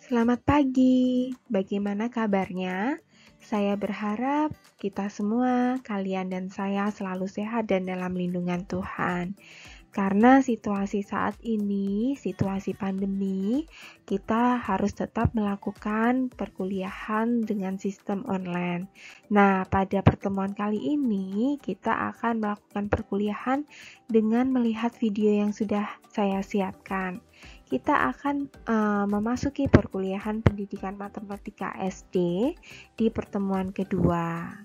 Selamat pagi, bagaimana kabarnya? Saya berharap kita semua, kalian dan saya selalu sehat dan dalam lindungan Tuhan. Karena situasi saat ini, situasi pandemi, kita harus tetap melakukan perkuliahan dengan sistem online. Nah, pada pertemuan kali ini, kita akan melakukan perkuliahan dengan melihat video yang sudah saya siapkan. Kita akan memasuki perkuliahan pendidikan matematika SD di pertemuan kedua.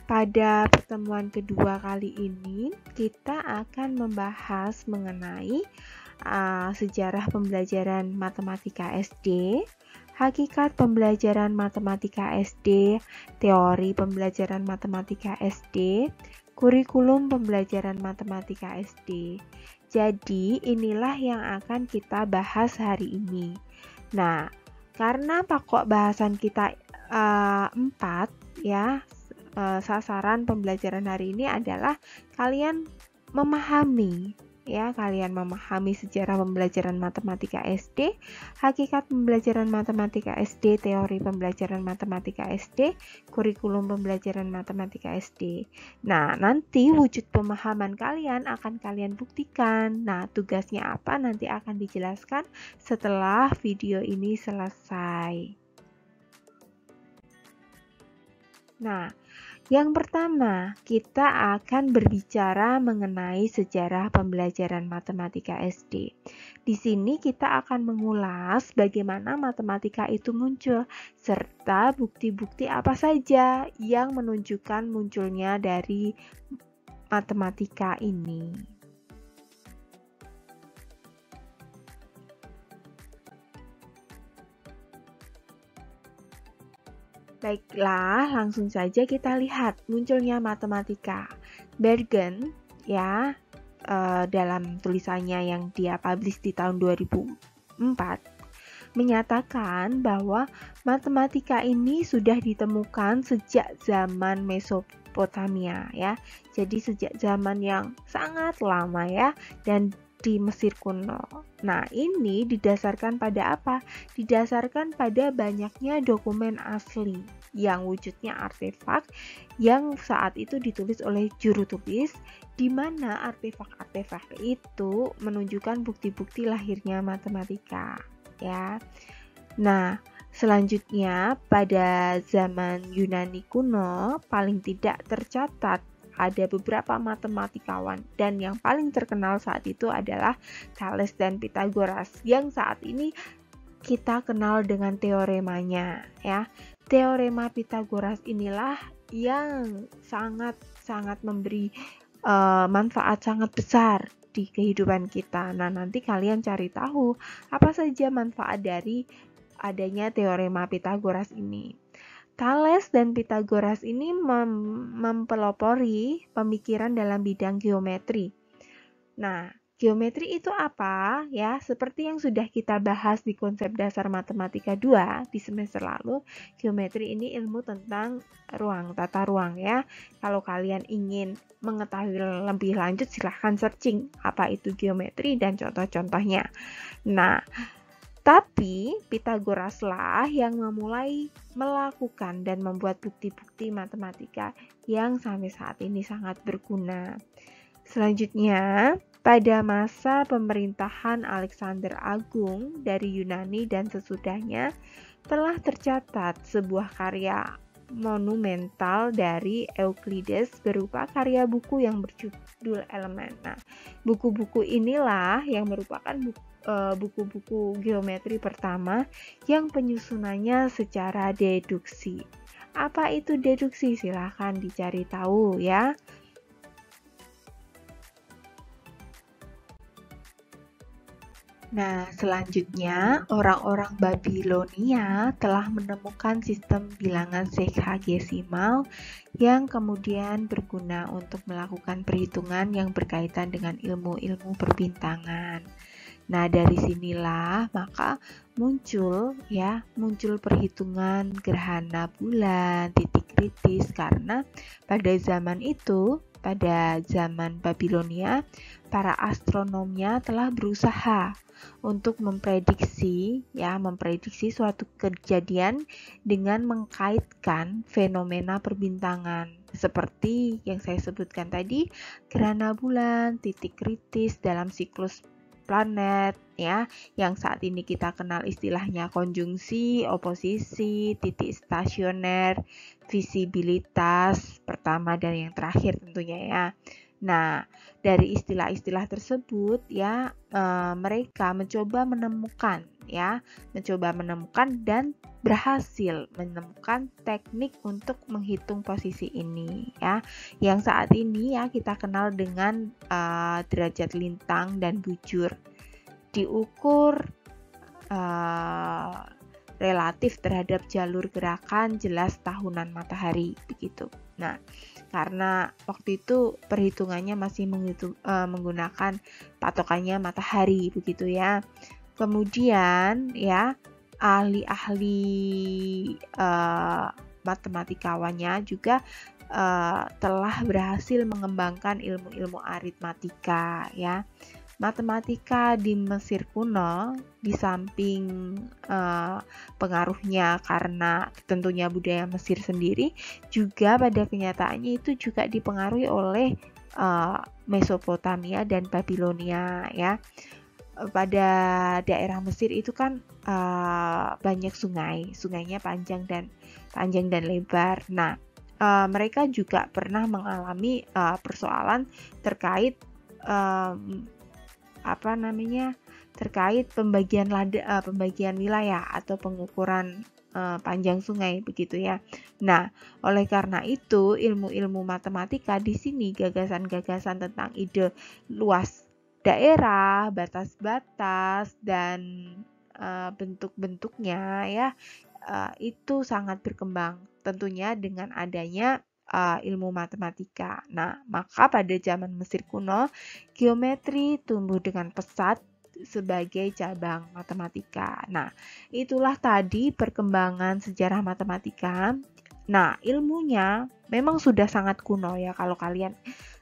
Pada pertemuan kedua kali ini, kita akan membahas mengenai sejarah pembelajaran matematika SD, hakikat pembelajaran matematika SD, teori pembelajaran matematika SD, kurikulum pembelajaran matematika SD. Jadi, inilah yang akan kita bahas hari ini. Nah, karena pokok bahasan kita 4 ya, sasaran pembelajaran hari ini adalah kalian memahami sejarah pembelajaran matematika SD, hakikat pembelajaran matematika SD, teori pembelajaran matematika SD, kurikulum pembelajaran matematika SD. Nah, nanti wujud pemahaman kalian akan kalian buktikan. Nah, tugasnya apa nanti akan dijelaskan setelah video ini selesai. Nah, yang pertama, kita akan berbicara mengenai sejarah pembelajaran matematika SD. Di sini kita akan mengulas bagaimana matematika itu muncul, serta bukti-bukti apa saja yang menunjukkan munculnya dari matematika ini. Baiklah, langsung saja kita lihat munculnya matematika. Bergen, ya, dalam tulisannya yang dia publish di tahun 2004, menyatakan bahwa matematika ini sudah ditemukan sejak zaman Mesopotamia, ya. Jadi sejak zaman yang sangat lama, ya, dan di Mesir kuno. Nah, ini didasarkan pada apa? Didasarkan pada banyaknya dokumen asli yang wujudnya artefak yang saat itu ditulis oleh juru tulis, di mana artefak-artefak itu menunjukkan bukti-bukti lahirnya matematika, ya. Nah, selanjutnya pada zaman Yunani kuno paling tidak tercatat ada beberapa matematikawan, dan yang paling terkenal saat itu adalah Thales dan Pythagoras yang saat ini kita kenal dengan teoremanya, ya. Teorema Pythagoras inilah yang sangat memberi manfaat sangat besar di kehidupan kita. Nah, nanti kalian cari tahu apa saja manfaat dari adanya teorema Pythagoras ini. Thales dan Pythagoras ini mempelopori pemikiran dalam bidang geometri. Nah, geometri itu apa? Ya, seperti yang sudah kita bahas di konsep dasar matematika 2 di semester lalu, geometri ini ilmu tentang tata ruang, ya. Kalau kalian ingin mengetahui lebih lanjut, silahkan searching apa itu geometri dan contoh-contohnya. Nah, tapi Pythagoras lah yang memulai melakukan dan membuat bukti-bukti matematika yang sampai saat ini sangat berguna. Selanjutnya, pada masa pemerintahan Alexander Agung dari Yunani dan sesudahnya, telah tercatat sebuah karya monumental dari Euclides berupa karya buku yang berjudul Elemen. Nah, buku-buku inilah yang merupakan buku-buku geometri pertama yang penyusunannya secara deduksi. Apa itu deduksi? Silahkan dicari tahu, ya. Nah, selanjutnya orang-orang Babilonia telah menemukan sistem bilangan sexagesimal yang kemudian berguna untuk melakukan perhitungan yang berkaitan dengan ilmu-ilmu perbintangan. Nah, dari sinilah maka muncul perhitungan gerhana bulan, titik kritis, karena pada zaman itu, pada zaman Babilonia, para astronomnya telah berusaha untuk memprediksi suatu kejadian dengan mengkaitkan fenomena perbintangan seperti yang saya sebutkan tadi, gerhana bulan, titik kritis dalam siklus planet yang saat ini kita kenal istilahnya konjungsi, oposisi, titik stasioner, visibilitas pertama dan yang terakhir tentunya ya. Nah, dari istilah-istilah tersebut mereka mencoba menemukan dan berhasil menemukan teknik untuk menghitung posisi ini ya, yang saat ini kita kenal dengan derajat lintang dan bujur, diukur relatif terhadap jalur gerakan jelas tahunan matahari begitu. Nah, karena waktu itu perhitungannya masih menggunakan patokannya matahari begitu ya. Kemudian ahli-ahli matematikawannya juga telah berhasil mengembangkan ilmu-ilmu aritmatika ya. Matematika di Mesir kuno, di samping pengaruhnya karena tentunya budaya Mesir sendiri, juga pada kenyataannya itu juga dipengaruhi oleh Mesopotamia dan Babilonia ya. Pada daerah Mesir itu kan banyak sungainya panjang dan lebar. Nah, mereka juga pernah mengalami persoalan terkait terkait pembagian wilayah atau pengukuran panjang sungai begitu ya. Nah, oleh karena itu ilmu-ilmu matematika di sini, gagasan-gagasan tentang ide luas daerah, batas-batas dan bentuk-bentuknya itu sangat berkembang tentunya dengan adanya ilmu matematika. Nah, maka pada zaman Mesir kuno, geometri tumbuh dengan pesat sebagai cabang matematika. Nah, itulah tadi perkembangan sejarah matematika. Nah, ilmunya memang sudah sangat kuno ya kalau kalian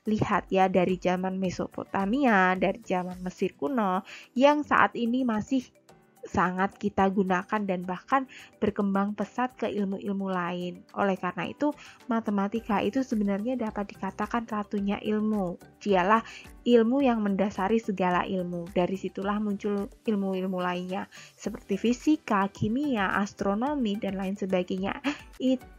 lihat ya, dari zaman Mesopotamia, dari zaman Mesir kuno yang saat ini masih sangat kita gunakan dan bahkan berkembang pesat ke ilmu-ilmu lain. Oleh karena itu, matematika itu sebenarnya dapat dikatakan ratunya ilmu. Dialah ilmu yang mendasari segala ilmu. Dari situlah muncul ilmu-ilmu lainnya seperti fisika, kimia, astronomi dan lain sebagainya.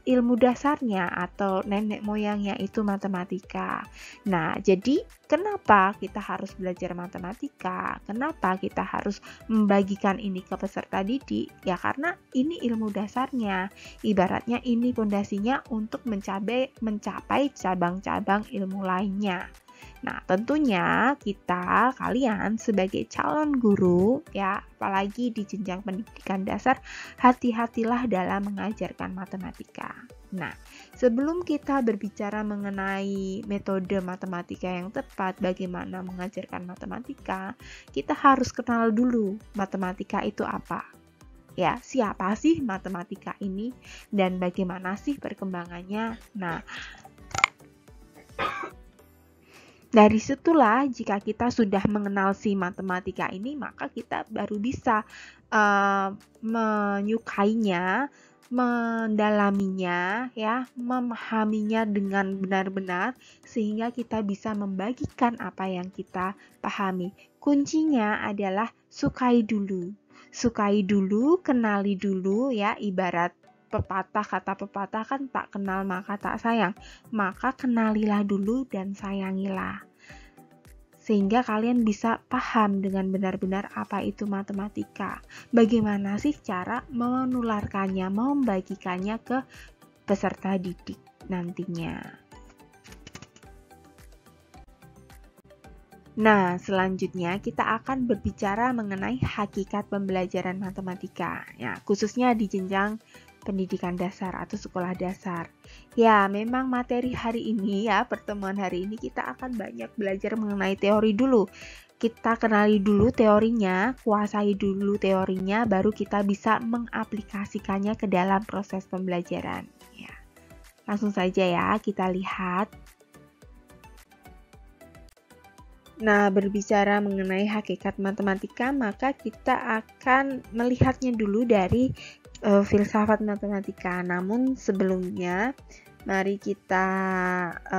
Ilmu dasarnya atau nenek moyangnya itu matematika. Nah, jadi kenapa kita harus belajar matematika? Kenapa kita harus membagikan ini ke peserta didik? Ya karena ini ilmu dasarnya. Ibaratnya ini pondasinya untuk mencapai cabang-cabang ilmu lainnya. Nah, tentunya kalian sebagai calon guru ya, apalagi di jenjang pendidikan dasar, hati-hatilah dalam mengajarkan matematika. Nah, sebelum kita berbicara mengenai metode matematika yang tepat, bagaimana mengajarkan matematika, kita harus kenal dulu matematika itu apa. Ya, siapa sih matematika ini dan bagaimana sih perkembangannya? Nah, dari situlah jika kita sudah mengenal si matematika ini, maka kita baru bisa menyukainya, mendalaminya, ya, memahaminya dengan benar-benar sehingga kita bisa membagikan apa yang kita pahami. Kuncinya adalah sukai dulu, kenali dulu ya, ibarat kata pepatah kan tak kenal maka tak sayang. Maka kenalilah dulu dan sayangilah. Sehingga kalian bisa paham dengan benar-benar apa itu matematika. Bagaimana sih cara menularkannya, membagikannya ke peserta didik nantinya. Nah, selanjutnya kita akan berbicara mengenai hakikat pembelajaran matematika. Ya, khususnya di jenjang pendidikan dasar atau sekolah dasar. Ya, memang materi hari ini ya, pertemuan hari ini kita akan banyak belajar mengenai teori dulu. Kita kenali dulu teorinya, kuasai dulu teorinya, baru kita bisa mengaplikasikannya ke dalam proses pembelajaran. Ya. Langsung saja ya, kita lihat. Nah, berbicara mengenai hakikat matematika, maka kita akan melihatnya dulu dari filsafat matematika. Namun sebelumnya, mari kita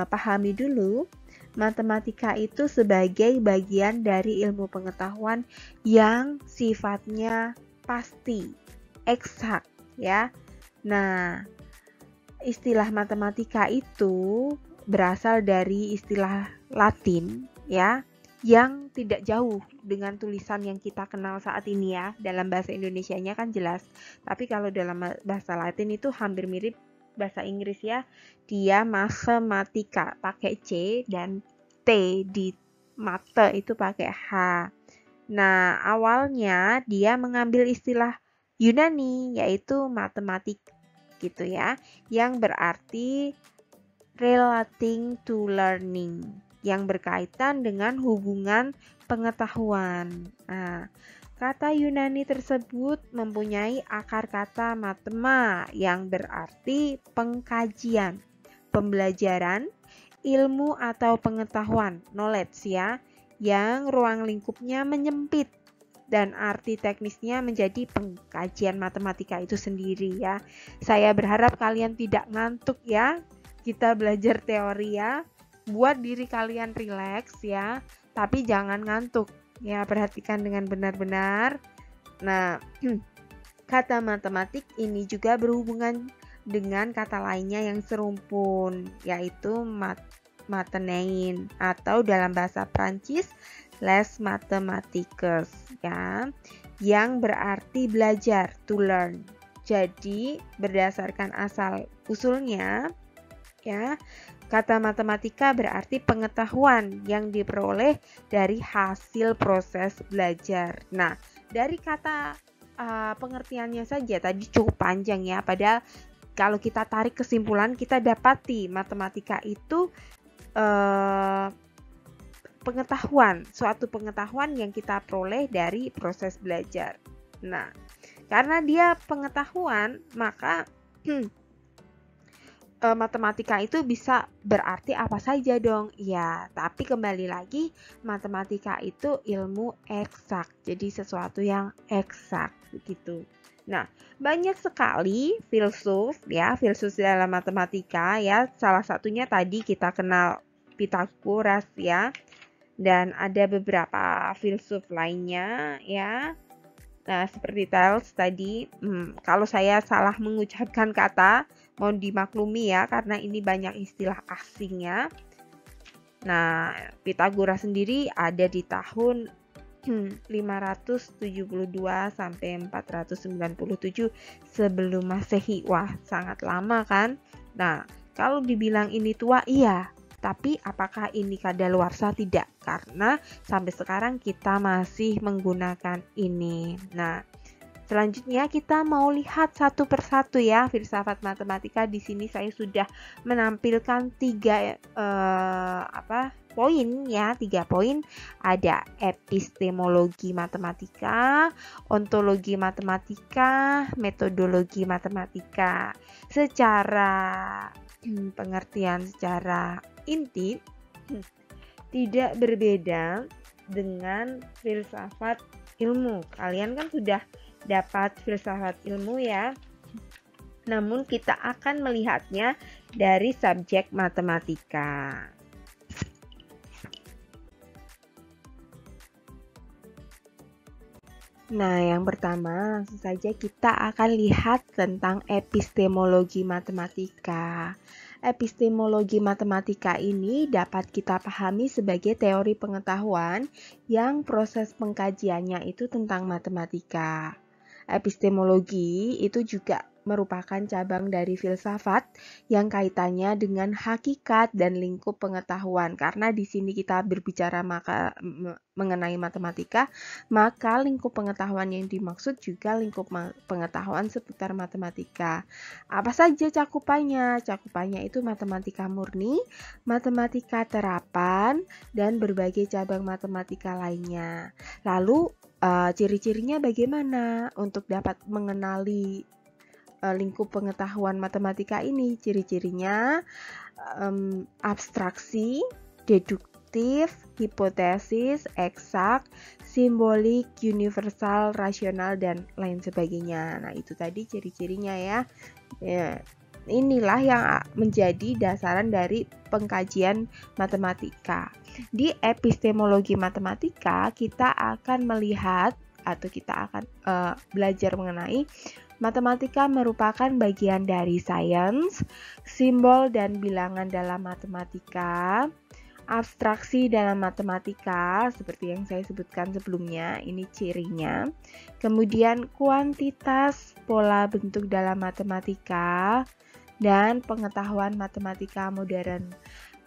pahami dulu matematika itu sebagai bagian dari ilmu pengetahuan yang sifatnya pasti, eksak, ya. Nah, istilah matematika itu berasal dari istilah Latin, ya, yang tidak jauh dengan tulisan yang kita kenal saat ini ya. Dalam bahasa Indonesianya kan jelas, tapi kalau dalam bahasa Latin itu hampir mirip bahasa Inggris ya. Dia mathematica pakai C dan T di mate itu pakai H. Nah, awalnya dia mengambil istilah Yunani yaitu matematik gitu ya, yang berarti relating to learning, yang berkaitan dengan hubungan pengetahuan. Nah, kata Yunani tersebut mempunyai akar kata matema yang berarti pengkajian, pembelajaran, ilmu atau pengetahuan, knowledge ya, yang ruang lingkupnya menyempit dan arti teknisnya menjadi pengkajian matematika itu sendiri ya. Saya berharap kalian tidak ngantuk ya. Kita belajar teori ya. Buat diri kalian rileks ya, tapi jangan ngantuk ya, perhatikan dengan benar-benar. Nah, kata matematik ini juga berhubungan dengan kata lainnya yang serumpun, yaitu matenein atau dalam bahasa Prancis les mathematiques ya, yang berarti belajar, to learn. Jadi berdasarkan asal usulnya ya, kata matematika berarti pengetahuan yang diperoleh dari hasil proses belajar. Nah, dari kata pengertiannya saja tadi cukup panjang ya, padahal kalau kita tarik kesimpulan kita dapati matematika itu pengetahuan, suatu pengetahuan yang kita peroleh dari proses belajar. Nah, karena dia pengetahuan, maka matematika itu bisa berarti apa saja dong. Ya, tapi kembali lagi matematika itu ilmu eksak. Jadi sesuatu yang eksak begitu. Nah, banyak sekali filsuf ya, filsuf dalam matematika ya. Salah satunya tadi kita kenal Pythagoras ya. Dan ada beberapa filsuf lainnya ya. Nah, seperti Thales tadi, kalau saya salah mengucapkan kata, mohon dimaklumi ya, karena ini banyak istilah asingnya. Nah, Pythagoras sendiri ada di tahun 572 sampai 497 sebelum Masehi. Wah, sangat lama kan? Nah, kalau dibilang ini tua, iya. Tapi apakah ini kadaluarsa? Tidak, karena sampai sekarang kita masih menggunakan ini. Nah, selanjutnya kita mau lihat satu persatu ya filsafat matematika. Di sini saya sudah menampilkan tiga poin ya, 3 poin. Ada epistemologi matematika, ontologi matematika, metodologi matematika. Secara pengertian secara inti tidak berbeda dengan filsafat ilmu. Kalian kan sudah dapat filsafat ilmu ya. Namun kita akan melihatnya dari subjek matematika. Nah, yang pertama langsung saja kita akan lihat tentang epistemologi matematika. Epistemologi matematika ini dapat kita pahami sebagai teori pengetahuan yang proses pengkajiannya itu tentang matematika. Epistemologi itu juga merupakan cabang dari filsafat yang kaitannya dengan hakikat dan lingkup pengetahuan. Karena di sini kita berbicara mengenai matematika, maka lingkup pengetahuan yang dimaksud juga lingkup pengetahuan seputar matematika. Apa saja cakupannya? Cakupannya itu matematika murni, matematika terapan, dan berbagai cabang matematika lainnya. Lalu ciri-cirinya bagaimana untuk dapat mengenali lingkup pengetahuan matematika ini? Ciri-cirinya abstraksi, deduktif, hipotesis, eksak, simbolik, universal, rasional, dan lain sebagainya. Nah, itu tadi ciri-cirinya ya. Inilah yang menjadi dasaran dari pengkajian matematika. Di epistemologi matematika, kita akan melihat atau kita akan belajar mengenai matematika merupakan bagian dari sains, simbol dan bilangan dalam matematika, abstraksi dalam matematika, seperti yang saya sebutkan sebelumnya, ini cirinya. Kemudian kuantitas, pola bentuk dalam matematika, dan pengetahuan matematika modern.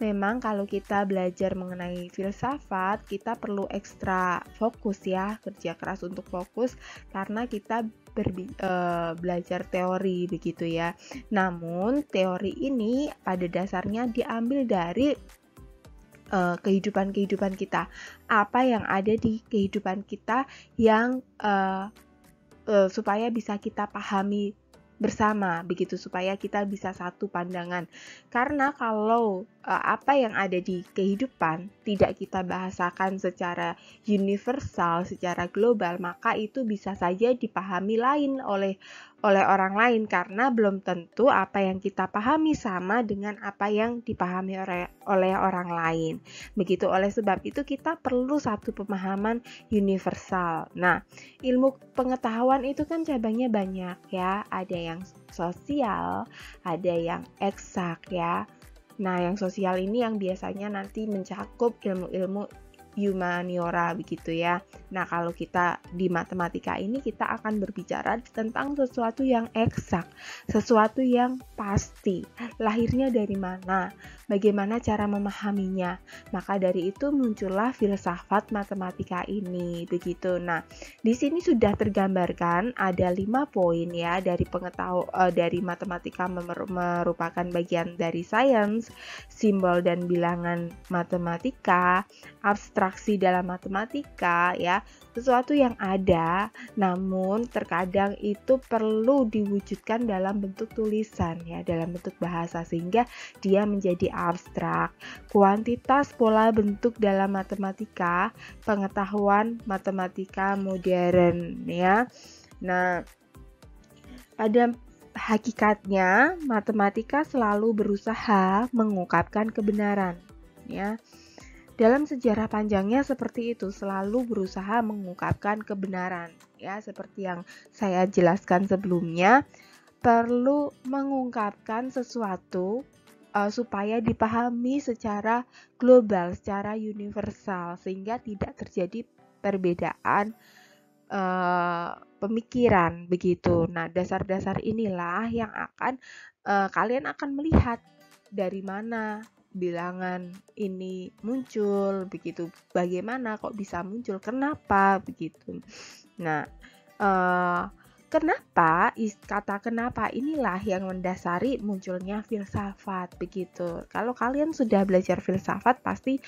Memang kalau kita belajar mengenai filsafat, kita perlu ekstra fokus ya, kerja keras untuk fokus, karena kita belajar teori begitu ya. Namun teori ini pada dasarnya diambil dari kehidupan kita, apa yang ada di kehidupan kita yang supaya bisa kita pahami bersama begitu, supaya kita bisa satu pandangan. Karena kalau apa yang ada di kehidupan tidak kita bahasakan secara universal, secara global, maka itu bisa saja dipahami lain oleh orang lain, karena belum tentu apa yang kita pahami sama dengan apa yang dipahami oleh orang lain. Begitu, oleh sebab itu kita perlu satu pemahaman universal. Nah, ilmu pengetahuan itu kan cabangnya banyak ya, ada yang sosial, ada yang eksak ya. Nah, yang sosial ini yang biasanya nanti mencakup ilmu-ilmu humaniora begitu ya. Nah, kalau kita di matematika ini kita akan berbicara tentang sesuatu yang eksak, sesuatu yang pasti. Lahirnya dari mana? Bagaimana cara memahaminya? Maka dari itu muncullah filsafat matematika ini begitu. Nah, di sini sudah tergambarkan ada 5 poin ya dari dari matematika merupakan bagian dari sains, simbol dan bilangan matematika, abstraksi dalam matematika ya, sesuatu yang ada namun terkadang itu perlu diwujudkan dalam bentuk tulisan ya, dalam bentuk bahasa sehingga dia menjadi abstrak. Kuantitas, pola bentuk dalam matematika, pengetahuan matematika modern ya. Nah, pada hakikatnya matematika selalu berusaha mengungkapkan kebenaran ya. Dalam sejarah panjangnya seperti itu, selalu berusaha mengungkapkan kebenaran ya, seperti yang saya jelaskan sebelumnya, perlu mengungkapkan sesuatu supaya dipahami secara global, secara universal, sehingga tidak terjadi perbedaan pemikiran begitu. Nah, dasar-dasar inilah yang akan kalian akan melihat dari mana bilangan ini muncul begitu, bagaimana kok bisa muncul, kenapa begitu. Nah, kenapa, kata kenapa inilah yang mendasari munculnya filsafat begitu. Kalau kalian sudah belajar filsafat pasti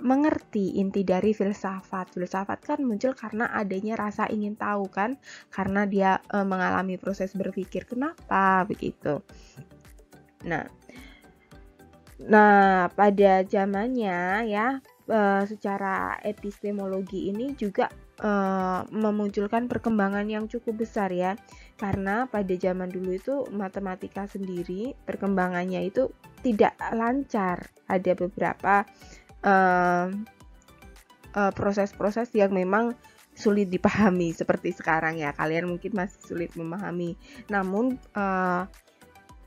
mengerti inti dari filsafat. Filsafat kan muncul karena adanya rasa ingin tahu kan, karena dia mengalami proses berpikir kenapa begitu. Nah, pada zamannya ya, secara epistemologi ini juga memunculkan perkembangan yang cukup besar ya, karena pada zaman dulu itu matematika sendiri perkembangannya itu tidak lancar, ada beberapa proses-proses yang memang sulit dipahami seperti sekarang ya, kalian mungkin masih sulit memahami, namun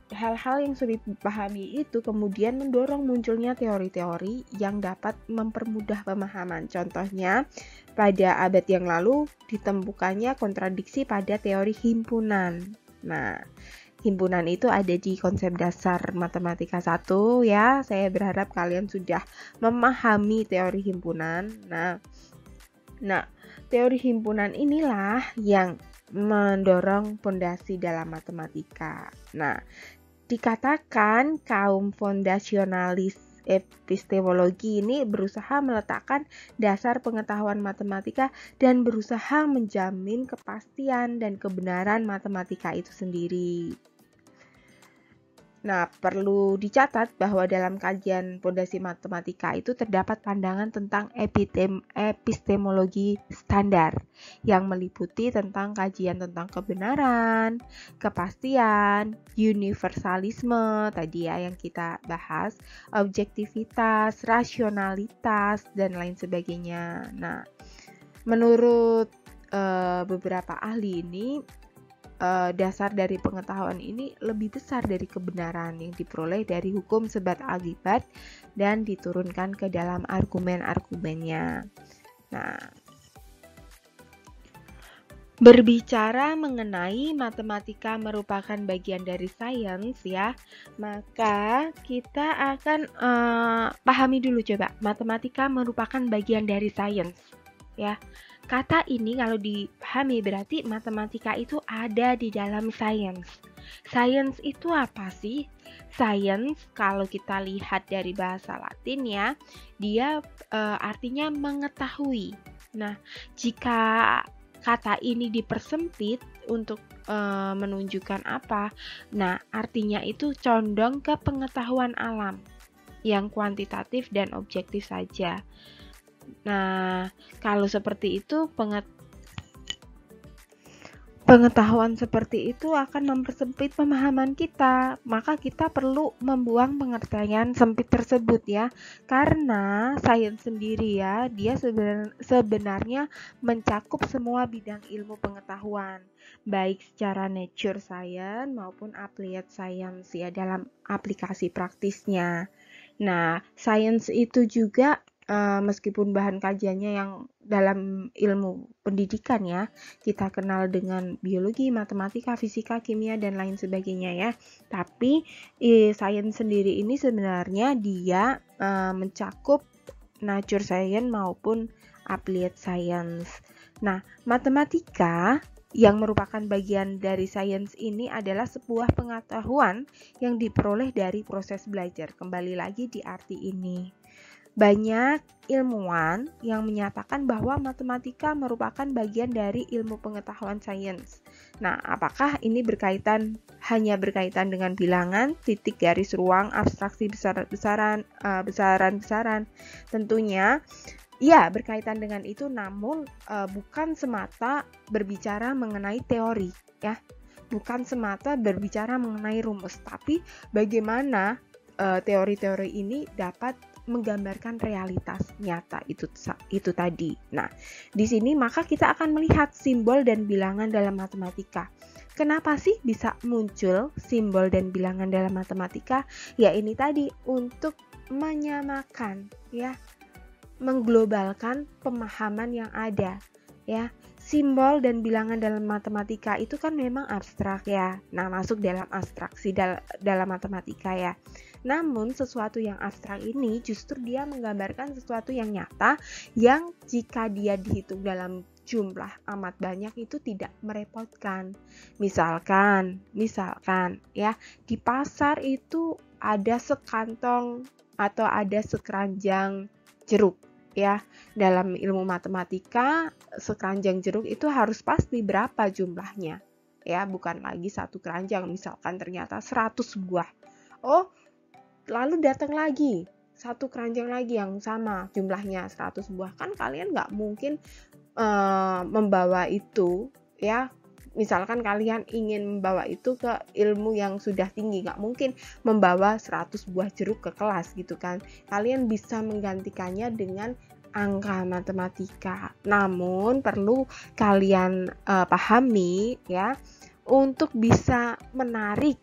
hal-hal yang sulit dipahami itu kemudian mendorong munculnya teori-teori yang dapat mempermudah pemahaman. Contohnya, pada abad yang lalu ditemukannya kontradiksi pada teori himpunan Nah, himpunan itu ada di konsep dasar matematika 1 ya. Saya berharap kalian sudah memahami teori himpunan. Nah, teori himpunan inilah yang mendorong fondasi dalam matematika. Nah, dikatakan kaum fondasionalis epistemologi ini berusaha meletakkan dasar pengetahuan matematika dan berusaha menjamin kepastian dan kebenaran matematika itu sendiri. Nah, perlu dicatat bahwa dalam kajian fondasi matematika itu terdapat pandangan tentang epistemologi standar yang meliputi tentang kajian tentang kebenaran, kepastian, universalisme tadi ya yang kita bahas, objektivitas, rasionalitas, dan lain sebagainya. Nah, menurut beberapa ahli ini, dasar dari pengetahuan ini lebih besar dari kebenaran yang diperoleh dari hukum sebab akibat dan diturunkan ke dalam argumen-argumennya. Nah, berbicara mengenai matematika merupakan bagian dari sains ya, maka kita akan pahami dulu coba, matematika merupakan bagian dari sains ya. Kata ini kalau dipahami berarti matematika itu ada di dalam sains. Sains itu apa sih? Sains kalau kita lihat dari bahasa Latin ya, dia artinya mengetahui. Nah, jika kata ini dipersempit untuk menunjukkan apa? Nah, artinya itu condong ke pengetahuan alam yang kuantitatif dan objektif saja. Nah, kalau seperti itu pengetahuan seperti itu akan mempersempit pemahaman kita, maka kita perlu membuang pengertian sempit tersebut ya. Karena sains sendiri ya, dia sebenarnya mencakup semua bidang ilmu pengetahuan, baik secara nature science maupun applied science ya dalam aplikasi praktisnya. Nah, sains itu juga meskipun bahan kajiannya yang dalam ilmu pendidikan ya, kita kenal dengan biologi, matematika, fisika, kimia, dan lain sebagainya ya. Tapi sains sendiri ini sebenarnya dia mencakup nature science maupun applied science. Nah, matematika yang merupakan bagian dari sains ini adalah sebuah pengetahuan yang diperoleh dari proses belajar. Kembali lagi di arti ini. Banyak ilmuwan yang menyatakan bahwa matematika merupakan bagian dari ilmu pengetahuan sains. Nah, apakah ini hanya berkaitan dengan bilangan, titik, garis, ruang, abstraksi, besaran-besaran? Tentunya, ya berkaitan dengan itu, namun bukan semata berbicara mengenai teori, ya, bukan semata berbicara mengenai rumus, tapi bagaimana teori-teori ini dapat menggambarkan realitas nyata itu tadi. Nah, di sini maka kita akan melihat simbol dan bilangan dalam matematika. Kenapa sih bisa muncul simbol dan bilangan dalam matematika? Ya ini tadi untuk menyamakan ya, mengglobalkan pemahaman yang ada ya. Simbol dan bilangan dalam matematika itu kan memang abstrak ya. Nah, masuk dalam abstraksi dalam matematika ya. Namun sesuatu yang abstrak ini justru dia menggambarkan sesuatu yang nyata yang jika dia dihitung dalam jumlah amat banyak itu tidak merepotkan. Misalkan ya, di pasar itu ada sekantong atau ada sekeranjang jeruk. Ya, dalam ilmu matematika sekeranjang jeruk itu harus pasti berapa jumlahnya. Ya, bukan lagi satu keranjang, misalkan ternyata 100 buah. Oh, lalu datang lagi satu keranjang lagi yang sama jumlahnya 100 buah. Kan kalian nggak mungkin membawa itu ya. Misalkan kalian ingin membawa itu ke ilmu yang sudah tinggi, nggak mungkin membawa 100 buah jeruk ke kelas gitu kan. Kalian bisa menggantikannya dengan angka matematika. Namun perlu kalian pahami ya, untuk bisa menarik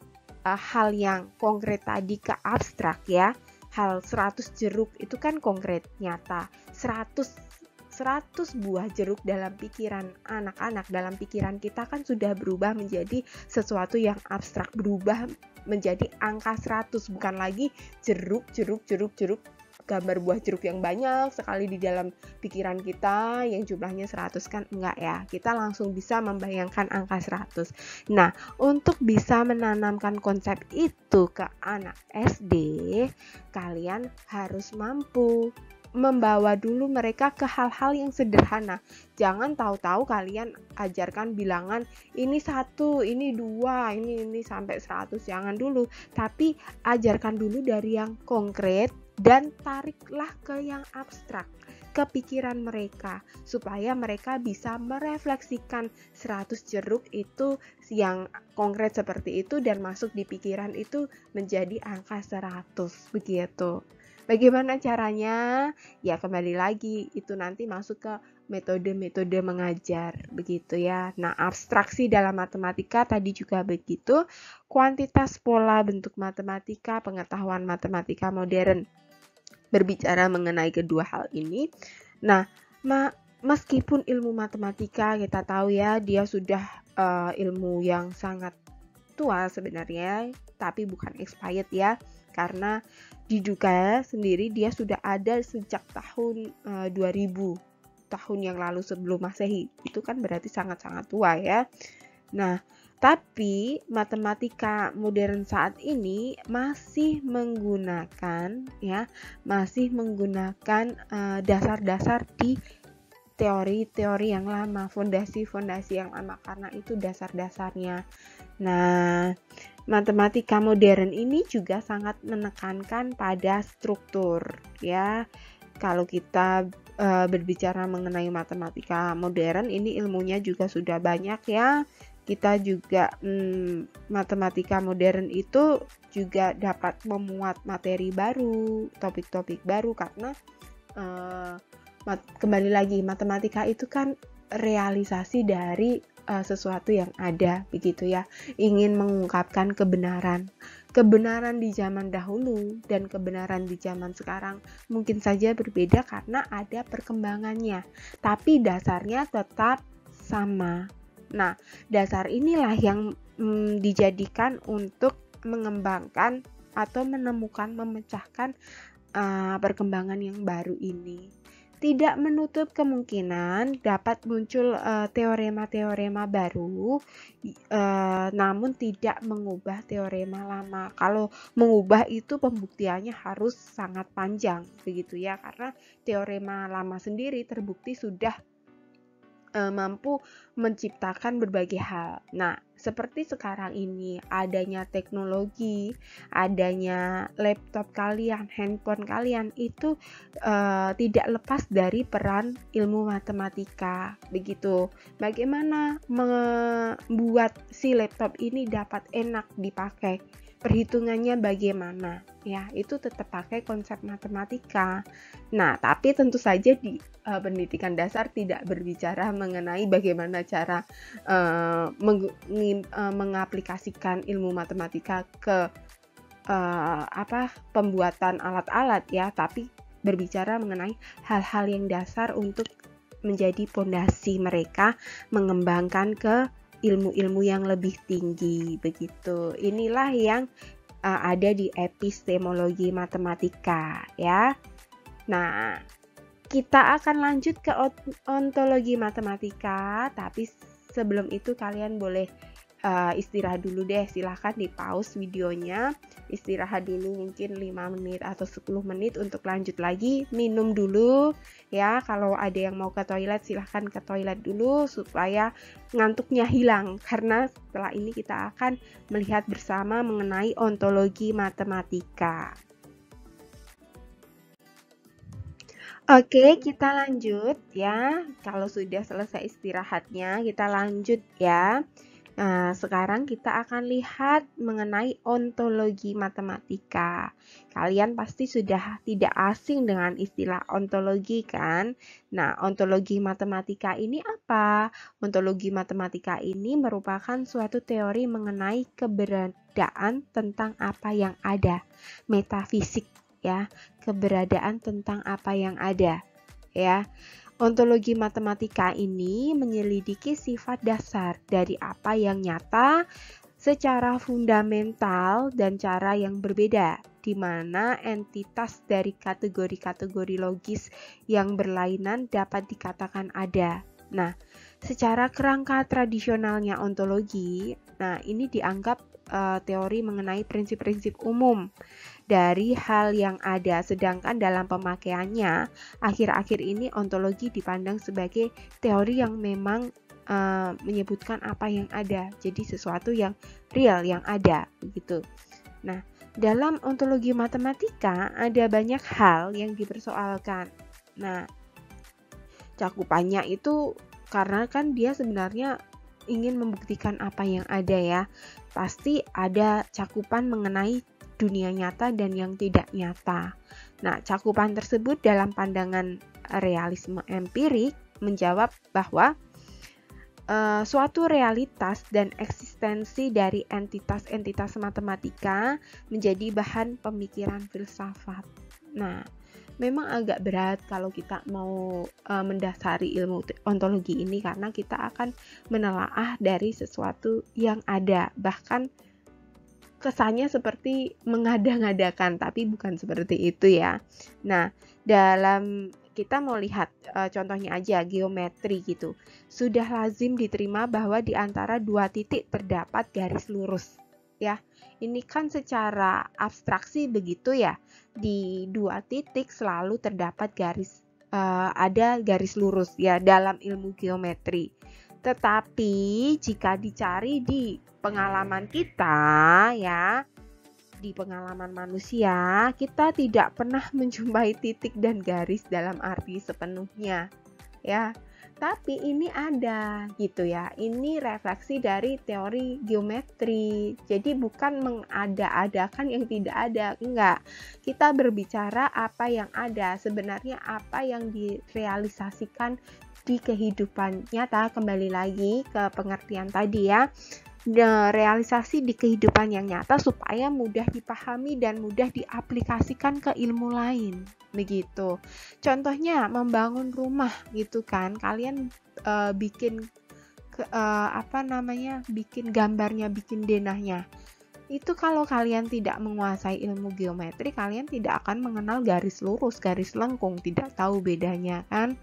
hal yang konkret tadi ke abstrak ya. Hal 100 jeruk itu kan konkret, nyata. 100 100 buah jeruk dalam pikiran anak-anak, dalam pikiran kita kan sudah berubah menjadi sesuatu yang abstrak, berubah menjadi angka 100, bukan lagi jeruk, gambar buah jeruk yang banyak sekali di dalam pikiran kita yang jumlahnya 100 kan enggak ya. Kita langsung bisa membayangkan angka 100. Nah, untuk bisa menanamkan konsep itu ke anak SD, kalian harus mampu membawa dulu mereka ke hal-hal yang sederhana. Jangan tahu-tahu kalian ajarkan bilangan ini 1, ini 2, ini sampai 100. Jangan dulu, tapi ajarkan dulu dari yang konkret dan tariklah ke yang abstrak, ke pikiran mereka, supaya mereka bisa merefleksikan 100 jeruk itu yang konkret seperti itu dan masuk di pikiran itu menjadi angka 100, begitu. Bagaimana caranya? Ya kembali lagi, itu nanti masuk ke metode-metode mengajar, begitu ya. Nah, abstraksi dalam matematika tadi juga begitu, kuantitas pola bentuk matematika, pengetahuan matematika modern. Berbicara mengenai kedua hal ini, nah, meskipun ilmu matematika kita tahu ya, dia sudah ilmu yang sangat tua sebenarnya, tapi bukan expired ya, karena diduga sendiri dia sudah ada sejak tahun 2000 tahun yang lalu sebelum Masehi. Itu kan berarti sangat-sangat tua ya. Nah, tapi matematika modern saat ini masih menggunakan dasar-dasar di teori-teori yang lama, fondasi-fondasi yang lama, karena itu dasar-dasarnya. Nah, matematika modern ini juga sangat menekankan pada struktur ya. Kalau kita berbicara mengenai matematika modern, ini ilmunya juga sudah banyak ya. Kita juga matematika modern itu juga dapat memuat materi baru, topik-topik baru, karena kembali lagi, matematika itu kan realisasi dari sesuatu yang ada, begitu ya. Ingin mengungkapkan kebenaran di zaman dahulu dan kebenaran di zaman sekarang mungkin saja berbeda karena ada perkembangannya, tapi dasarnya tetap sama. Nah, dasar inilah yang dijadikan untuk mengembangkan atau menemukan, memecahkan perkembangan yang baru ini. Tidak menutup kemungkinan dapat muncul teorema-teorema baru, namun tidak mengubah teorema lama. Kalau mengubah itu pembuktiannya harus sangat panjang, begitu ya, karena teorema lama sendiri terbukti sudah mampu menciptakan berbagai hal. Nah, seperti sekarang ini adanya teknologi, adanya laptop kalian, handphone kalian, itu tidak lepas dari peran ilmu matematika, begitu. Bagaimana membuat si laptop ini dapat enak dipakai? Perhitungannya bagaimana? Ya, itu tetap pakai konsep matematika. Nah, tapi tentu saja di pendidikan dasar tidak berbicara mengenai bagaimana cara mengaplikasikan ilmu matematika ke pembuatan alat-alat ya, tapi berbicara mengenai hal-hal yang dasar untuk menjadi fondasi mereka mengembangkan ke ilmu-ilmu yang lebih tinggi, begitu. Inilah yang ada di epistemologi matematika ya. Nah, kita akan lanjut ke ontologi matematika, tapi sebelum itu kalian boleh istirahat dulu deh. Silahkan di pause videonya, istirahat dulu mungkin 5 menit atau 10 menit untuk lanjut lagi, minum dulu ya. Kalau ada yang mau ke toilet, silahkan ke toilet dulu supaya ngantuknya hilang, karena setelah ini kita akan melihat bersama mengenai ontologi matematika. Oke, kita lanjut ya. Kalau sudah selesai istirahatnya, kita lanjut ya. Nah, sekarang kita akan lihat mengenai ontologi matematika. Kalian pasti sudah tidak asing dengan istilah ontologi kan? Nah, ontologi matematika ini apa? Ontologi matematika ini merupakan suatu teori mengenai keberadaan tentang apa yang ada. Metafisik ya, keberadaan tentang apa yang ada ya. Ontologi matematika ini menyelidiki sifat dasar dari apa yang nyata secara fundamental dan cara yang berbeda, di mana entitas dari kategori-kategori logis yang berlainan dapat dikatakan ada. Nah, secara kerangka tradisionalnya ontologi, ini dianggap teori mengenai prinsip-prinsip umum dari hal yang ada, sedangkan dalam pemakaiannya akhir-akhir ini ontologi dipandang sebagai teori yang memang menyebutkan apa yang ada, jadi sesuatu yang real yang ada begitu. Nah, dalam ontologi matematika ada banyak hal yang dipersoalkan. Nah, cakupannya itu karena kan dia sebenarnya ingin membuktikan apa yang ada ya. Pasti ada cakupan mengenai dunia nyata dan yang tidak nyata. Nah, cakupan tersebut dalam pandangan realisme empirik menjawab bahwa suatu realitas dan eksistensi dari entitas-entitas matematika menjadi bahan pemikiran filsafat. Nah, memang agak berat kalau kita mau mendasari ilmu ontologi ini karena kita akan menelaah dari sesuatu yang ada, bahkan kesannya seperti mengada-ngadakan, tapi bukan seperti itu ya. Nah, dalam kita mau lihat contohnya aja geometri gitu. Sudah lazim diterima bahwa di antara dua titik terdapat garis lurus. Ya, ini kan secara abstraksi begitu ya. Di dua titik selalu terdapat ada garis lurus ya dalam ilmu geometri. Tetapi jika dicari di pengalaman kita ya, di pengalaman manusia, kita tidak pernah menjumpai titik dan garis dalam arti sepenuhnya ya. Tapi ini ada gitu ya. Ini refleksi dari teori geometri. Jadi bukan mengada-adakan yang tidak ada, enggak. Kita berbicara apa yang ada, sebenarnya apa yang direalisasikan di kehidupan nyata. Kembali lagi ke pengertian tadi ya. Realisasi di kehidupan yang nyata supaya mudah dipahami dan mudah diaplikasikan ke ilmu lain begitu. Contohnya membangun rumah gitu kan, kalian bikin bikin gambarnya, bikin denahnya. Itu kalau kalian tidak menguasai ilmu geometri, kalian tidak akan mengenal garis lurus, garis lengkung, tidak tahu bedanya kan.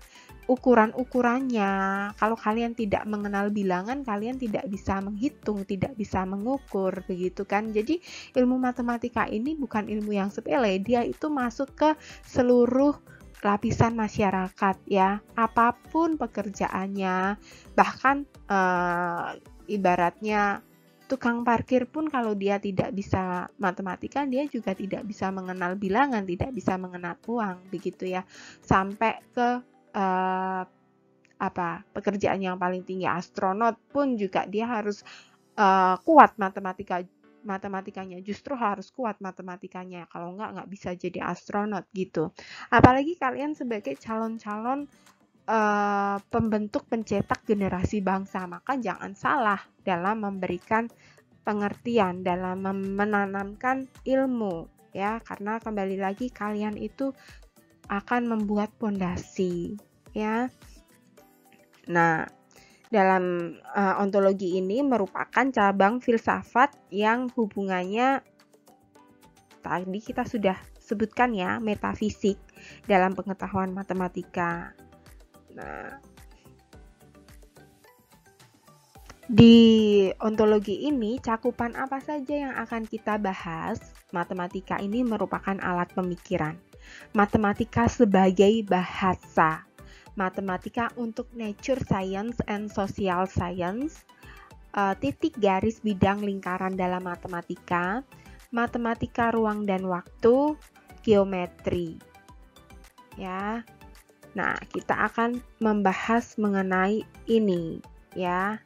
Ukuran-ukurannya, kalau kalian tidak mengenal bilangan, kalian tidak bisa menghitung, tidak bisa mengukur begitu kan. Jadi ilmu matematika ini bukan ilmu yang sepele, dia itu masuk ke seluruh lapisan masyarakat ya, apapun pekerjaannya. Bahkan ibaratnya tukang parkir pun kalau dia tidak bisa matematika, dia juga tidak bisa mengenal bilangan, tidak bisa mengenal uang begitu ya. Sampai ke pekerjaan yang paling tinggi, astronot pun juga dia harus kuat matematikanya, justru harus kuat matematikanya, kalau nggak bisa jadi astronot gitu. Apalagi kalian sebagai calon-calon pembentuk pencetak generasi bangsa, maka jangan salah dalam memberikan pengertian, dalam menanamkan ilmu ya, karena kembali lagi kalian itu akan membuat pondasi ya. Nah, dalam ontologi ini merupakan cabang filsafat yang hubungannya tadi kita sudah sebutkan ya, metafisik dalam pengetahuan matematika. Nah, di ontologi ini cakupan apa saja yang akan kita bahas? Matematika ini merupakan alat pemikiran. Matematika sebagai bahasa, matematika untuk nature science and social science, titik garis bidang lingkaran dalam matematika, matematika ruang dan waktu, geometri. Ya. Nah, kita akan membahas mengenai ini ya.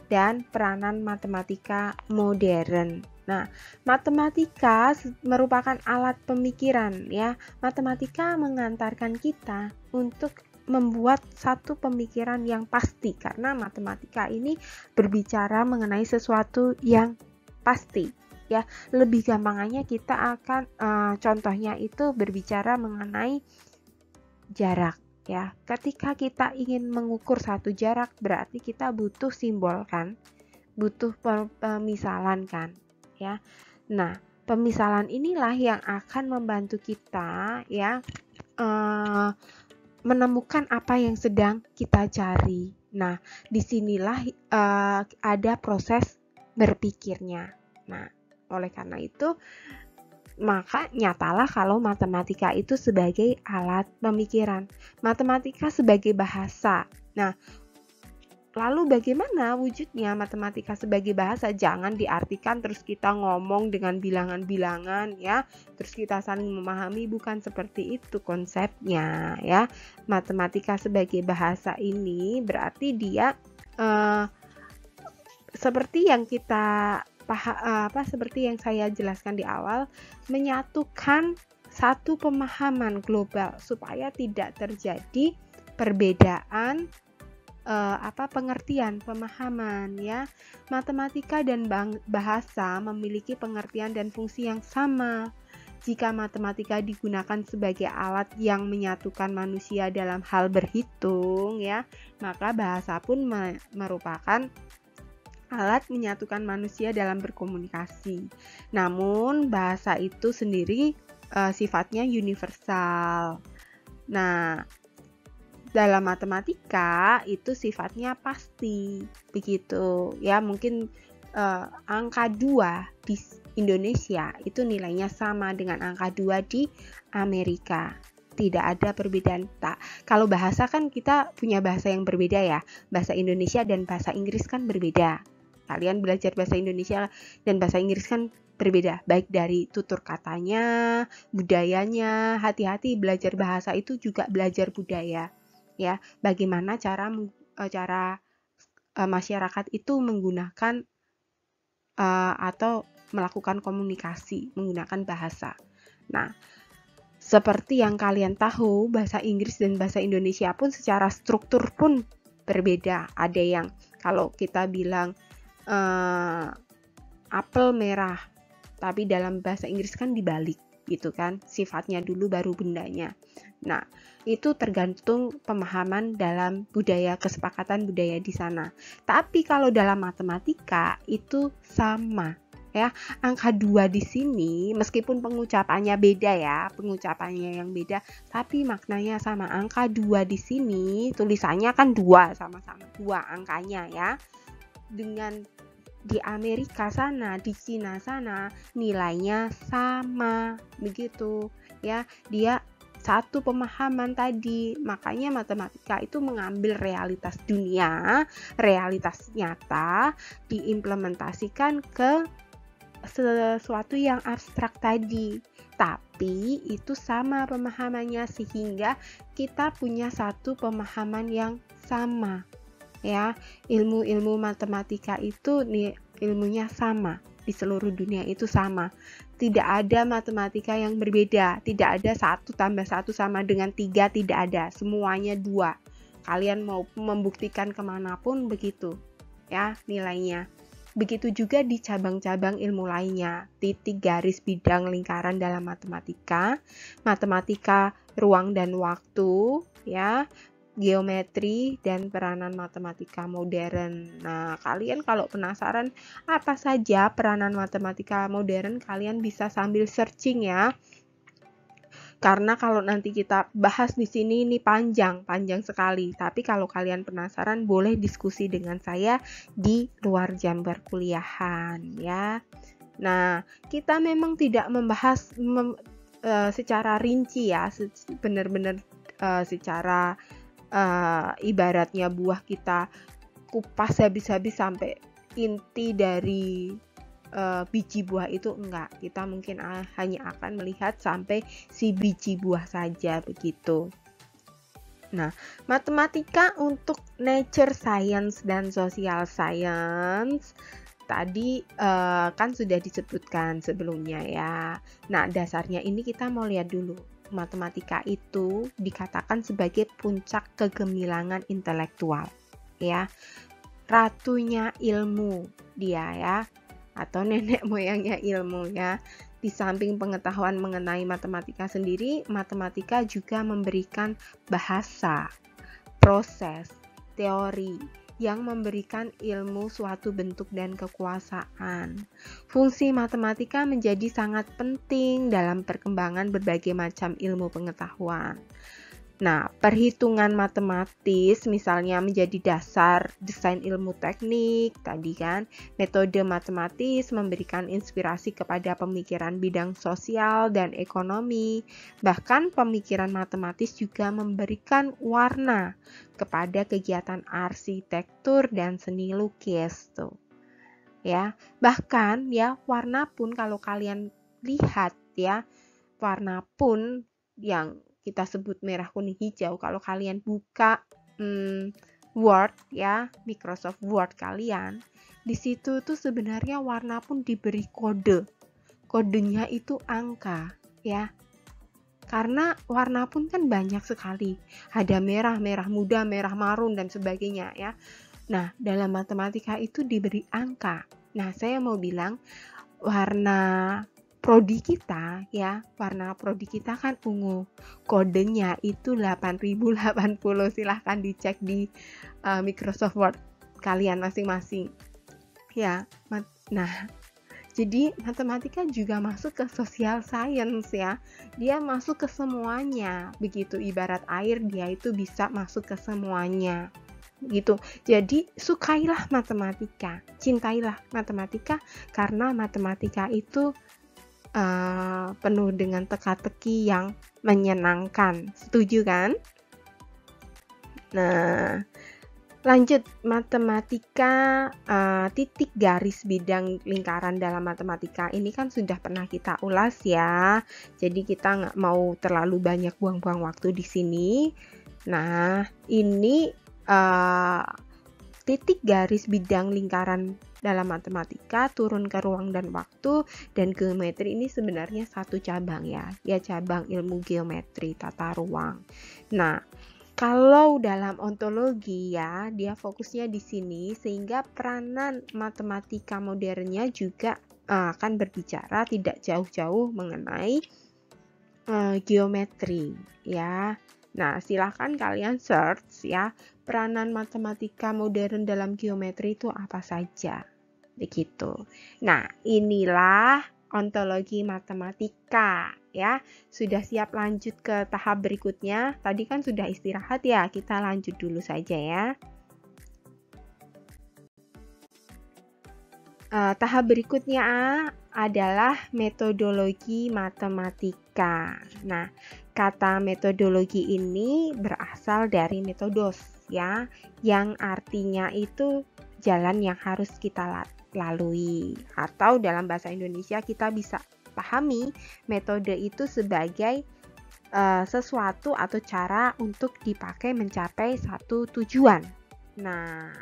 Dan peranan matematika modern. Nah, matematika merupakan alat pemikiran ya. Matematika mengantarkan kita untuk membuat satu pemikiran yang pasti, karena matematika ini berbicara mengenai sesuatu yang pasti ya. Lebih gampangnya kita akan contohnya itu berbicara mengenai jarak ya. Ketika kita ingin mengukur satu jarak, berarti kita butuh simbol kan, butuh pemisalan kan, ya. Nah, pemisalan inilah yang akan membantu kita ya menemukan apa yang sedang kita cari. Nah, disinilah ada proses berpikirnya. Nah, oleh karena itu, maka nyatalah kalau matematika itu sebagai alat pemikiran, matematika sebagai bahasa. Nah, lalu bagaimana wujudnya matematika sebagai bahasa? Jangan diartikan terus kita ngomong dengan bilangan-bilangan ya, terus kita saling memahami, bukan seperti itu konsepnya ya. Matematika sebagai bahasa ini berarti dia seperti yang kita seperti yang saya jelaskan di awal, menyatukan satu pemahaman global supaya tidak terjadi perbedaan pengertian, pemahaman ya. Matematika dan bahasa memiliki pengertian dan fungsi yang sama. Jika matematika digunakan sebagai alat yang menyatukan manusia dalam hal berhitung ya, maka bahasa pun merupakan alat menyatukan manusia dalam berkomunikasi. Namun bahasa itu sendiri sifatnya universal. Nah, dalam matematika itu sifatnya pasti, begitu ya. Mungkin angka 2 di Indonesia itu nilainya sama dengan angka 2 di Amerika. Tidak ada perbedaan. Kalau bahasa kan kita punya bahasa yang berbeda ya. Bahasa Indonesia dan bahasa Inggris kan berbeda. Kalian belajar bahasa Indonesia dan bahasa Inggris kan berbeda, baik dari tutur katanya, budayanya. Hati-hati belajar bahasa itu juga belajar budaya. Ya, bagaimana cara masyarakat itu menggunakan atau melakukan komunikasi menggunakan bahasa. Nah, seperti yang kalian tahu, bahasa Inggris dan bahasa Indonesia pun secara struktur pun berbeda. Ada yang kalau kita bilang apel merah, tapi dalam bahasa Inggris kan dibalik gitu kan, sifatnya dulu baru bendanya. Nah, itu tergantung pemahaman dalam budaya, kesepakatan budaya di sana. Tapi kalau dalam matematika itu sama ya. Angka 2 di sini meskipun pengucapannya beda ya, pengucapannya yang beda, tapi maknanya sama. Angka 2 di sini tulisannya kan 2, sama-sama 2 angkanya ya. Dengan di Amerika sana, di Cina sana nilainya sama, begitu ya. Dia satu pemahaman tadi. Makanya matematika itu mengambil realitas dunia, realitas nyata, diimplementasikan ke sesuatu yang abstrak tadi. Tapi itu sama pemahamannya sehingga kita punya satu pemahaman yang sama. Ya, ilmu-ilmu matematika itu ilmunya sama di seluruh dunia, itu sama. Tidak ada matematika yang berbeda, tidak ada 1 tambah 1 sama dengan 3, tidak ada, semuanya 2. Kalian mau membuktikan kemanapun begitu ya nilainya. Begitu juga di cabang-cabang ilmu lainnya, titik, garis, bidang, lingkaran dalam matematika, matematika ruang dan waktu ya, geometri, dan peranan matematika modern. Nah, kalian kalau penasaran apa saja peranan matematika modern, kalian bisa sambil searching ya. Karena kalau nanti kita bahas di sini ini panjang sekali. Tapi kalau kalian penasaran, boleh diskusi dengan saya di luar jam perkuliahan ya. Nah, kita memang tidak membahas secara rinci ya, benar-benar secara ibaratnya buah kita kupas habis-habis sampai inti dari biji buah itu, enggak. Kita mungkin hanya akan melihat sampai si biji buah saja begitu. Nah, matematika untuk nature science dan social science tadi kan sudah disebutkan sebelumnya ya. Nah, dasarnya ini kita mau lihat dulu. Matematika itu dikatakan sebagai puncak kegemilangan intelektual ya, ratunya ilmu dia ya, atau nenek moyangnya ilmu ya. di samping pengetahuan mengenai matematika sendiri, matematika juga memberikan bahasa, proses, teori yang memberikan ilmu suatu bentuk dan kekuasaan. Fungsi matematika menjadi sangat penting dalam perkembangan berbagai macam ilmu pengetahuan. Nah, perhitungan matematis misalnya menjadi dasar desain ilmu teknik tadi kan. Metode matematis memberikan inspirasi kepada pemikiran bidang sosial dan ekonomi. Bahkan pemikiran matematis juga memberikan warna kepada kegiatan arsitektur dan seni lukis tuh. Ya, bahkan ya warna pun kalau kalian lihat ya, warna pun yang kita sebut merah, kuning, hijau. Kalau kalian buka Word ya, Microsoft Word kalian, di situ tuh sebenarnya warna pun diberi kode. Kodenya itu angka ya. Karena warna pun kan banyak sekali. Ada merah, merah muda, merah marun dan sebagainya ya. Nah, dalam matematika itu diberi angka. Nah, saya mau bilang warna prodi kita ya, warna prodi kita kan ungu. Kodenya itu 8080. Silahkan dicek di Microsoft Word kalian masing-masing. Ya, nah, jadi matematika juga masuk ke social science ya. Dia masuk ke semuanya. Begitu ibarat air, dia itu bisa masuk ke semuanya. Gitu. Jadi sukailah matematika, cintailah matematika karena matematika itu penuh dengan teka-teki yang menyenangkan. Setuju kan? Nah, lanjut matematika titik garis bidang lingkaran dalam matematika ini kan sudah pernah kita ulas ya. Jadi kita nggak mau terlalu banyak buang-buang waktu di sini. Nah, ini titik garis bidang lingkaran dalam matematika, turun ke ruang dan waktu, dan geometri ini sebenarnya satu cabang ya cabang ilmu geometri tata ruang. Nah, kalau dalam ontologi ya, dia fokusnya di sini sehingga peranan matematika modernnya juga akan berbicara tidak jauh-jauh mengenai geometri ya. Nah, silahkan kalian search ya, peranan matematika modern dalam geometri itu apa saja. Begitu. Nah, inilah ontologi matematika ya. Sudah siap lanjut ke tahap berikutnya. Tadi kan sudah istirahat ya, kita lanjut dulu saja ya. Tahap berikutnya adalah metodologi matematika. Nah, kata metodologi ini berasal dari metodos ya, yang artinya itu jalan yang harus kita lalui. Atau dalam bahasa Indonesia kita bisa pahami metode itu sebagai sesuatu atau cara untuk dipakai mencapai satu tujuan. Nah,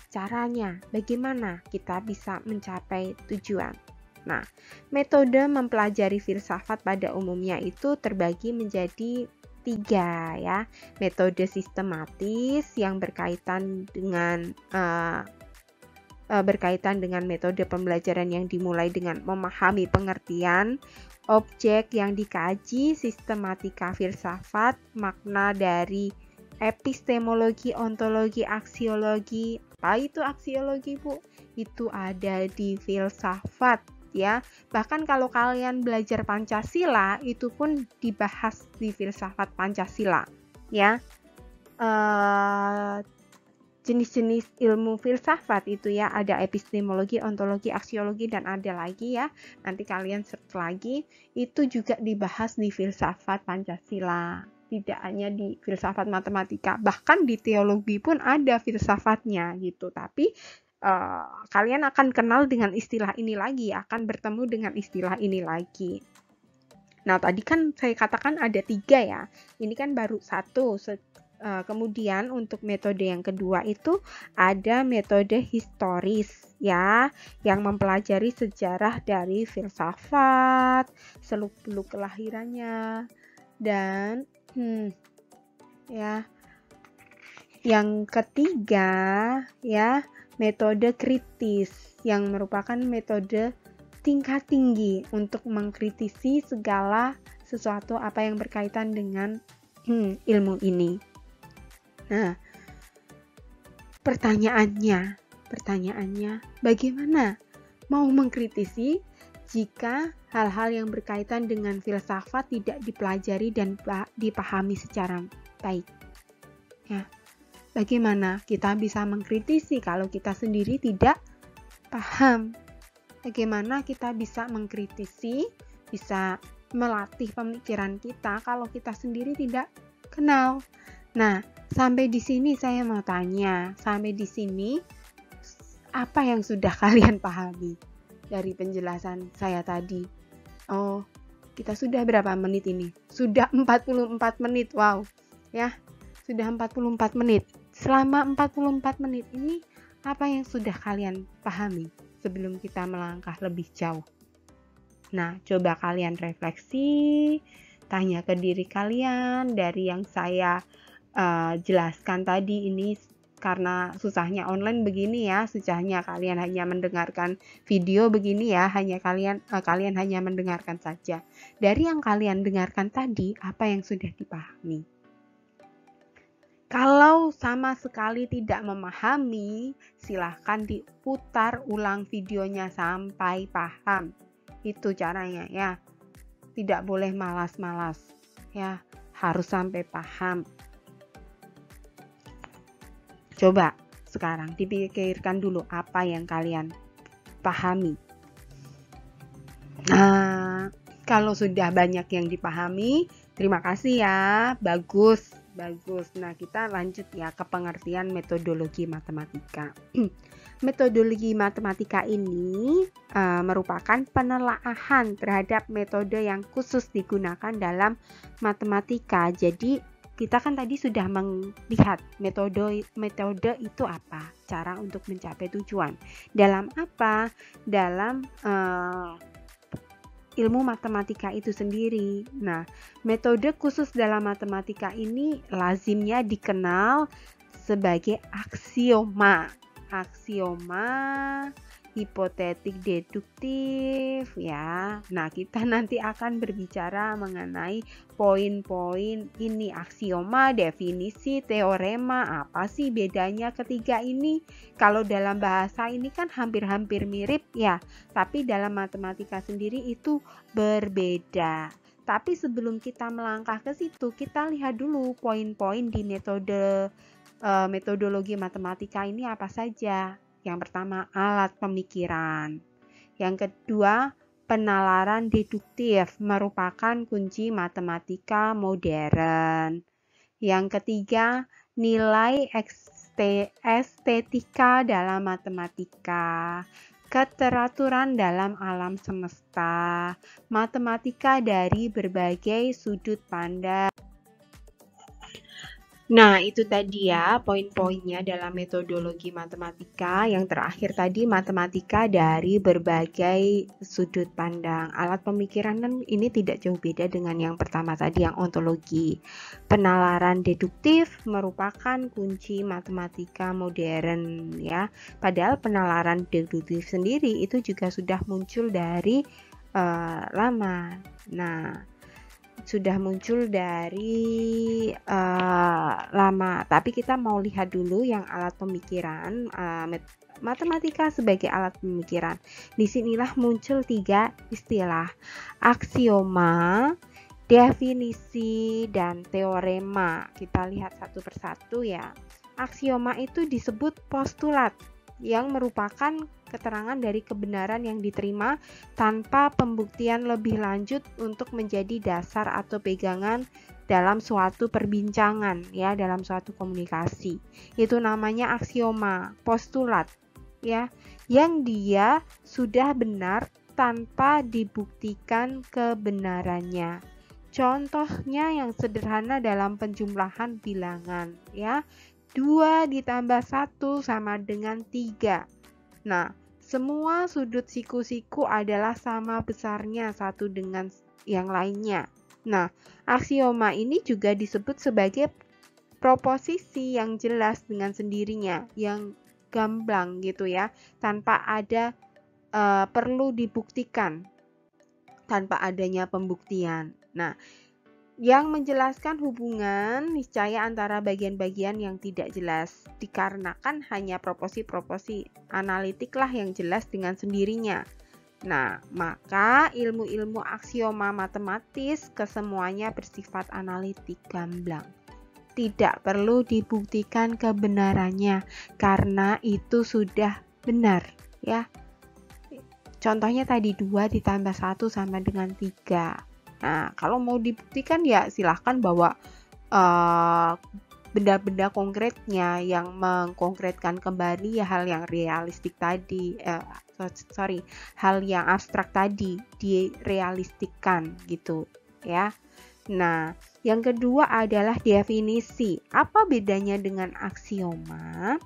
caranya bagaimana kita bisa mencapai tujuan. Nah, metode mempelajari filsafat pada umumnya itu terbagi menjadi 3 ya. Metode sistematis yang berkaitan dengan metode pembelajaran yang dimulai dengan memahami pengertian objek yang dikaji, sistematika filsafat, makna dari epistemologi, ontologi, aksiologi. Apa itu aksiologi, Bu? Itu ada di filsafat ya. Bahkan kalau kalian belajar Pancasila itu pun dibahas di filsafat Pancasila ya. Jenis-jenis ilmu filsafat itu ya, ada epistemologi, ontologi, aksiologi, dan ada lagi ya. Nanti kalian search lagi, itu juga dibahas di filsafat Pancasila. Tidak hanya di filsafat matematika, bahkan di teologi pun ada filsafatnya gitu. Tapi kalian akan kenal dengan istilah ini lagi, akan bertemu dengan istilah ini lagi. Nah, tadi kan saya katakan ada 3 ya. Ini kan baru 1. Kemudian untuk metode yang kedua itu ada metode historis ya, yang mempelajari sejarah dari filsafat, seluk-beluk kelahirannya, dan ya. Yang ketiga ya, metode kritis yang merupakan metode tingkat tinggi untuk mengkritisi segala sesuatu apa yang berkaitan dengan ilmu ini. Nah, pertanyaannya, bagaimana mau mengkritisi jika hal-hal yang berkaitan dengan filsafat tidak dipelajari dan dipahami secara baik? Ya, bagaimana kita bisa mengkritisi kalau kita sendiri tidak paham? Bagaimana kita bisa mengkritisi, bisa melatih pemikiran kita kalau kita sendiri tidak kenal? Nah, sampai di sini saya mau tanya, sampai di sini apa yang sudah kalian pahami dari penjelasan saya tadi? Oh, kita sudah berapa menit ini? Sudah 44 menit, wow. Ya, sudah 44 menit. Selama 44 menit ini, apa yang sudah kalian pahami sebelum kita melangkah lebih jauh? Nah, coba kalian refleksi, tanya ke diri kalian dari yang saya jelaskan tadi ini, karena susahnya online begini ya, susahnya kalian hanya mendengarkan video begini ya, hanya kalian hanya mendengarkan saja. Dari yang kalian dengarkan tadi, apa yang sudah dipahami? Kalau sama sekali tidak memahami, silahkan diputar ulang videonya sampai paham. Itu caranya ya. Tidak boleh malas-malas ya, harus sampai paham. Coba sekarang dipikirkan dulu apa yang kalian pahami. Nah, kalau sudah banyak yang dipahami, terima kasih ya, bagus. Nah, kita lanjut ya ke pengertian metodologi matematika. Metodologi matematika ini merupakan penelaahan terhadap metode yang khusus digunakan dalam matematika. Jadi kita kan tadi sudah melihat metode itu apa, cara untuk mencapai tujuan. Dalam apa? Dalam ilmu matematika itu sendiri. Nah, metode khusus dalam matematika ini lazimnya dikenal sebagai aksioma. Hipotetik deduktif ya. Nah, kita nanti akan berbicara mengenai poin-poin ini, aksioma, definisi, teorema. Apa sih bedanya ketiga ini? Kalau dalam bahasa ini kan hampir-hampir mirip ya, tapi dalam matematika sendiri itu berbeda. Tapi sebelum kita melangkah ke situ, kita lihat dulu poin-poin di metodologi matematika ini apa saja. Yang pertama, alat pemikiran. Yang kedua, penalaran deduktif merupakan kunci matematika modern. Yang ketiga, nilai estetika dalam matematika. Keteraturan dalam alam semesta. Matematika dari berbagai sudut pandang. Nah, itu tadi ya poin-poinnya dalam metodologi matematika. Yang terakhir tadi, matematika dari berbagai sudut pandang. Alat pemikiran kan ini tidak jauh beda dengan yang pertama tadi, yang ontologi. Penalaran deduktif merupakan kunci matematika modern ya. Padahal penalaran deduktif sendiri itu juga sudah muncul dari lama. Nah, sudah muncul dari lama, tapi kita mau lihat dulu yang alat pemikiran, matematika sebagai alat pemikiran. Disinilah muncul 3 istilah, aksioma, definisi, dan teorema. Kita lihat satu persatu ya. Aksioma itu disebut postulat yang merupakan keterangan dari kebenaran yang diterima tanpa pembuktian lebih lanjut untuk menjadi dasar atau pegangan dalam suatu perbincangan ya, dalam suatu komunikasi. Itu namanya aksioma, postulat ya, yang dia sudah benar tanpa dibuktikan kebenarannya. Contohnya yang sederhana dalam penjumlahan bilangan ya. 2 ditambah 1 sama dengan 3. Nah, semua sudut siku-siku adalah sama besarnya satu dengan yang lainnya. Nah, aksioma ini juga disebut sebagai proposisi yang jelas dengan sendirinya, yang gamblang gitu ya, tanpa ada perlu dibuktikan tanpa adanya pembuktian. Nah, yang menjelaskan hubungan niscaya antara bagian-bagian yang tidak jelas dikarenakan hanya proporsi-proporsi analitik lah yang jelas dengan sendirinya. Nah, maka ilmu-ilmu aksioma matematis kesemuanya bersifat analitik gamblang. Tidak perlu dibuktikan kebenarannya karena itu sudah benar, ya. Contohnya tadi 2 ditambah 1 sama dengan 3. Nah, kalau mau dibuktikan ya silahkan bawa benda-benda konkretnya yang mengkonkretkan kembali ya hal yang realistik tadi, hal yang abstrak tadi direalistikkan gitu ya. Nah, yang kedua adalah definisi. Apa bedanya dengan aksioma?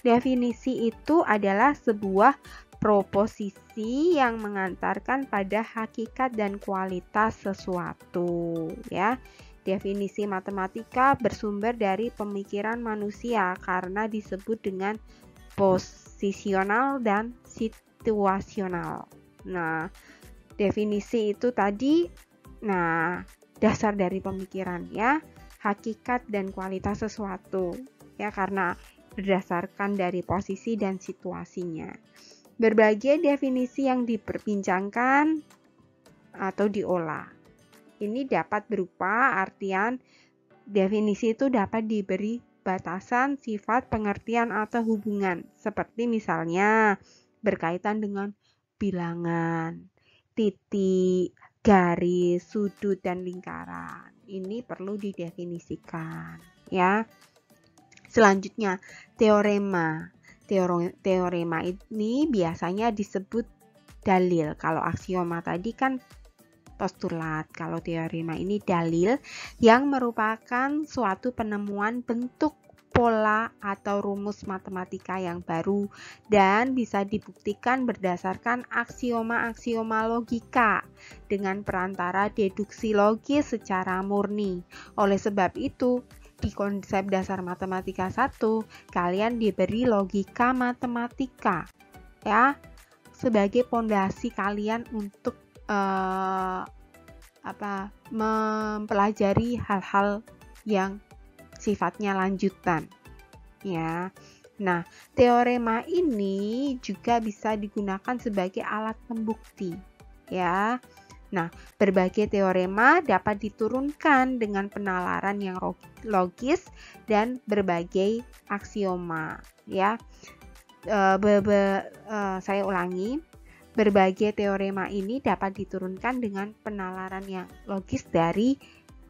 Definisi itu adalah sebuah proposisi yang mengantarkan pada hakikat dan kualitas sesuatu ya. Definisi matematika bersumber dari pemikiran manusia karena disebut dengan posisional dan situasional. Nah, definisi itu tadi dasar dari pemikiran ya, hakikat dan kualitas sesuatu ya, karena berdasarkan dari posisi dan situasinya. Berbagai definisi yang diperbincangkan atau diolah. Ini dapat berupa artian definisi itu dapat diberi batasan, sifat, pengertian atau hubungan. Seperti misalnya berkaitan dengan bilangan, titik, garis, sudut, dan lingkaran. Ini perlu didefinisikan ya. Selanjutnya, teorema. Teorema ini biasanya disebut dalil. Kalau aksioma tadi kan postulat. Kalau teorema ini dalil yang merupakan suatu penemuan bentuk, pola atau rumus matematika yang baru dan bisa dibuktikan berdasarkan aksioma-aksioma logika dengan perantara deduksi logis secara murni. Oleh sebab itu, di konsep dasar matematika 1, kalian diberi logika matematika ya sebagai fondasi kalian untuk mempelajari hal-hal yang sifatnya lanjutan ya. Nah, teorema ini juga bisa digunakan sebagai alat pembukti ya. Nah, berbagai teorema dapat diturunkan dengan penalaran yang logis dan berbagai aksioma ya. Saya ulangi, berbagai teorema ini dapat diturunkan dengan penalaran yang logis dari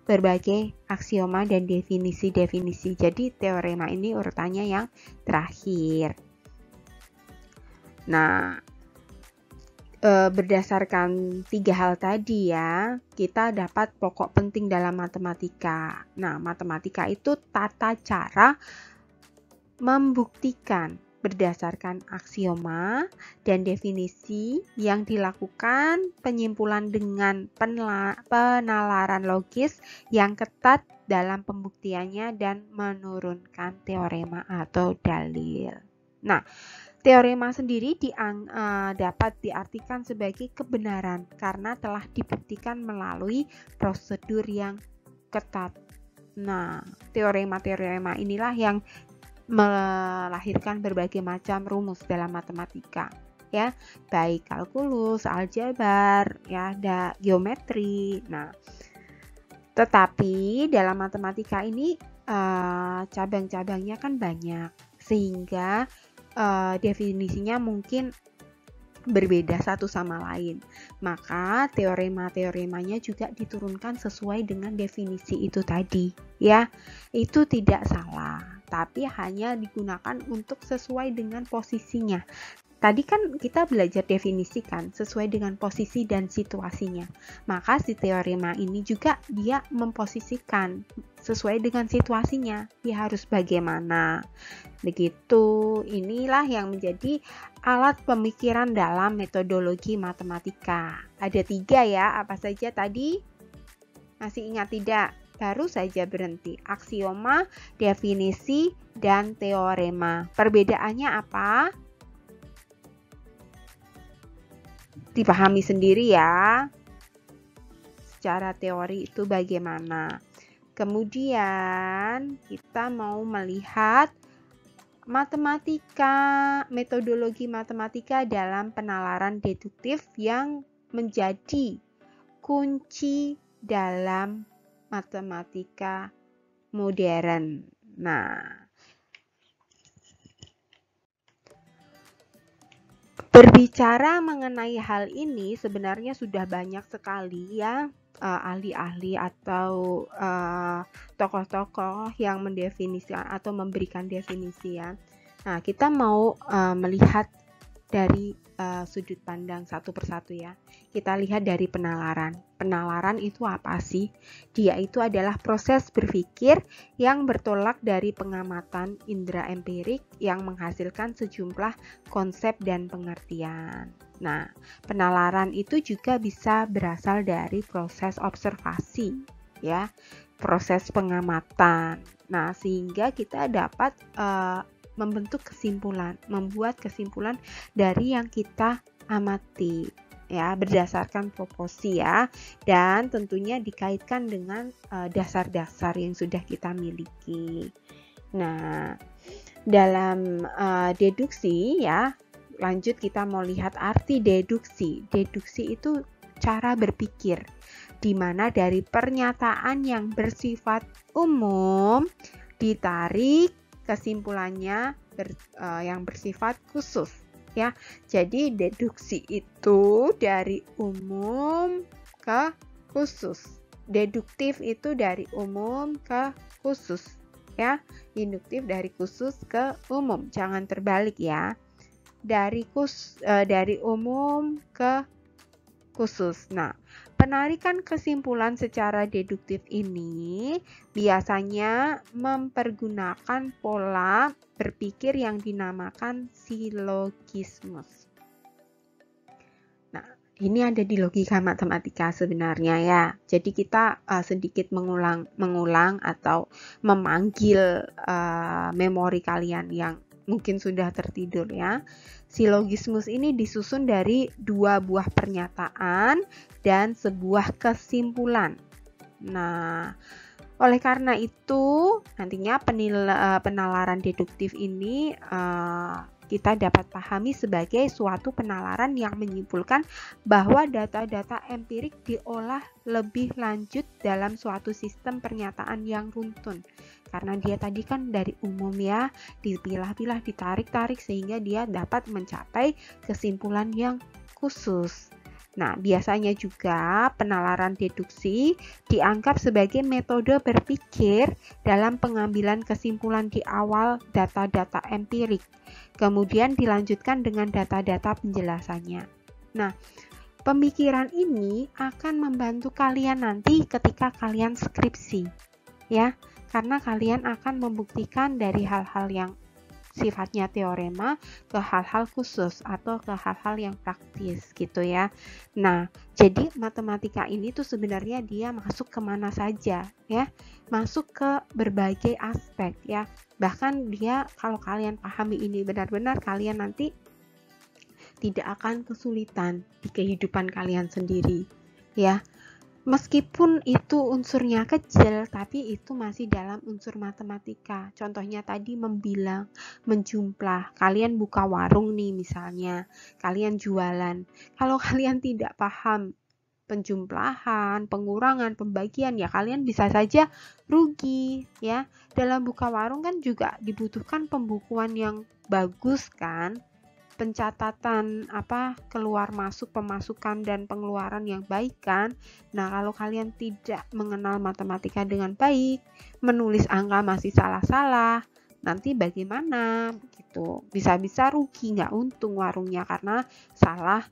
berbagai aksioma dan definisi-definisi. Jadi teorema ini urutannya yang terakhir. Nah, berdasarkan 3 hal tadi ya, kita dapat pokok penting dalam matematika. Nah, matematika itu tata cara membuktikan berdasarkan aksioma dan definisi yang dilakukan penyimpulan dengan penalaran logis yang ketat dalam pembuktiannya dan menurunkan teorema atau dalil. Nah, teorema sendiri dapat diartikan sebagai kebenaran karena telah dibuktikan melalui prosedur yang ketat. Nah, teorema-teorema inilah yang melahirkan berbagai macam rumus dalam matematika ya, baik kalkulus, aljabar, ya, ada geometri. Nah, tetapi dalam matematika ini cabang-cabangnya kan banyak sehingga definisinya mungkin berbeda satu sama lain. Maka teorema-teoremanya juga diturunkan sesuai dengan definisi itu tadi ya. Itu tidak salah, tapi hanya digunakan untuk sesuai dengan posisinya. Tadi kan kita belajar definisi kan sesuai dengan posisi dan situasinya. Maka si teorema ini juga dia memposisikan sesuai dengan situasinya. Dia harus bagaimana. Begitu. Inilah yang menjadi alat pemikiran dalam metodologi matematika. Ada 3 ya. Apa saja tadi? Masih ingat tidak? Baru saja berhenti. Aksioma, definisi, dan teorema. Perbedaannya apa? dipahami sendiri ya, secara teori itu bagaimana. Kemudian kita mau melihat metodologi matematika dalam penalaran deduktif yang menjadi kunci dalam matematika modern. Nah, berbicara mengenai hal ini sebenarnya sudah banyak sekali ya ahli-ahli atau tokoh-tokoh yang mendefinisikan atau memberikan definisi ya. Nah, kita mau melihat dari sudut pandang satu persatu ya. Kita lihat dari penalaran. Penalaran itu apa sih? Dia itu adalah proses berpikir yang bertolak dari pengamatan indera empirik yang menghasilkan sejumlah konsep dan pengertian. Nah, penalaran itu juga bisa berasal dari proses observasi ya, proses pengamatan. Nah, sehingga kita dapat membuat kesimpulan dari yang kita amati ya, berdasarkan proporsi ya, dan tentunya dikaitkan dengan dasar-dasar yang sudah kita miliki. Nah, dalam deduksi ya, lanjut kita mau lihat arti deduksi. Deduksi itu cara berpikir di mana dari pernyataan yang bersifat umum ditarik kesimpulannya yang bersifat khusus ya. Jadi deduksi itu dari umum ke khusus. Deduktif itu dari umum ke khusus ya. Induktif dari khusus ke umum. Jangan terbalik ya. Dari umum ke khusus. Nah, penarikan kesimpulan secara deduktif ini biasanya mempergunakan pola berpikir yang dinamakan silogismus. Nah, ini ada di logika matematika sebenarnya ya. Jadi kita sedikit mengulang atau memanggil memori kalian yang mungkin sudah tertidur ya. Silogismus ini disusun dari dua buah pernyataan dan sebuah kesimpulan. Nah, oleh karena itu nantinya penalaran deduktif ini kita dapat pahami sebagai suatu penalaran yang menyimpulkan bahwa data-data empirik diolah lebih lanjut dalam suatu sistem pernyataan yang runtun. Karena dia tadi kan dari umum ya, dipilah-pilah, ditarik-tarik sehingga dia dapat mencapai kesimpulan yang khusus. Nah, biasanya juga penalaran deduksi dianggap sebagai metode berpikir dalam pengambilan kesimpulan di awal data-data empirik. Kemudian dilanjutkan dengan data-data penjelasannya. Nah, pemikiran ini akan membantu kalian nanti ketika kalian skripsi, ya. Karena kalian akan membuktikan dari hal-hal yang sifatnya teorema ke hal-hal khusus atau ke hal-hal yang praktis gitu ya. Nah, jadi matematika ini tuh sebenarnya dia masuk kemana saja ya, masuk ke berbagai aspek ya. Bahkan dia kalau kalian pahami ini benar-benar, kalian nanti tidak akan kesulitan di kehidupan kalian sendiri ya. Meskipun itu unsurnya kecil, tapi itu masih dalam unsur matematika. Contohnya tadi membilang, menjumlah. Kalian buka warung nih misalnya, kalian jualan. Kalau kalian tidak paham penjumlahan, pengurangan, pembagian, ya kalian bisa saja rugi ya. Dalam buka warung kan juga dibutuhkan pembukuan yang bagus kan. Pencatatan keluar masuk, pemasukan dan pengeluaran yang baik kan. Nah, kalau kalian tidak mengenal matematika dengan baik, menulis angka masih salah-salah, nanti bagaimana gitu. Bisa-bisa rugi, nggak untung warungnya karena salah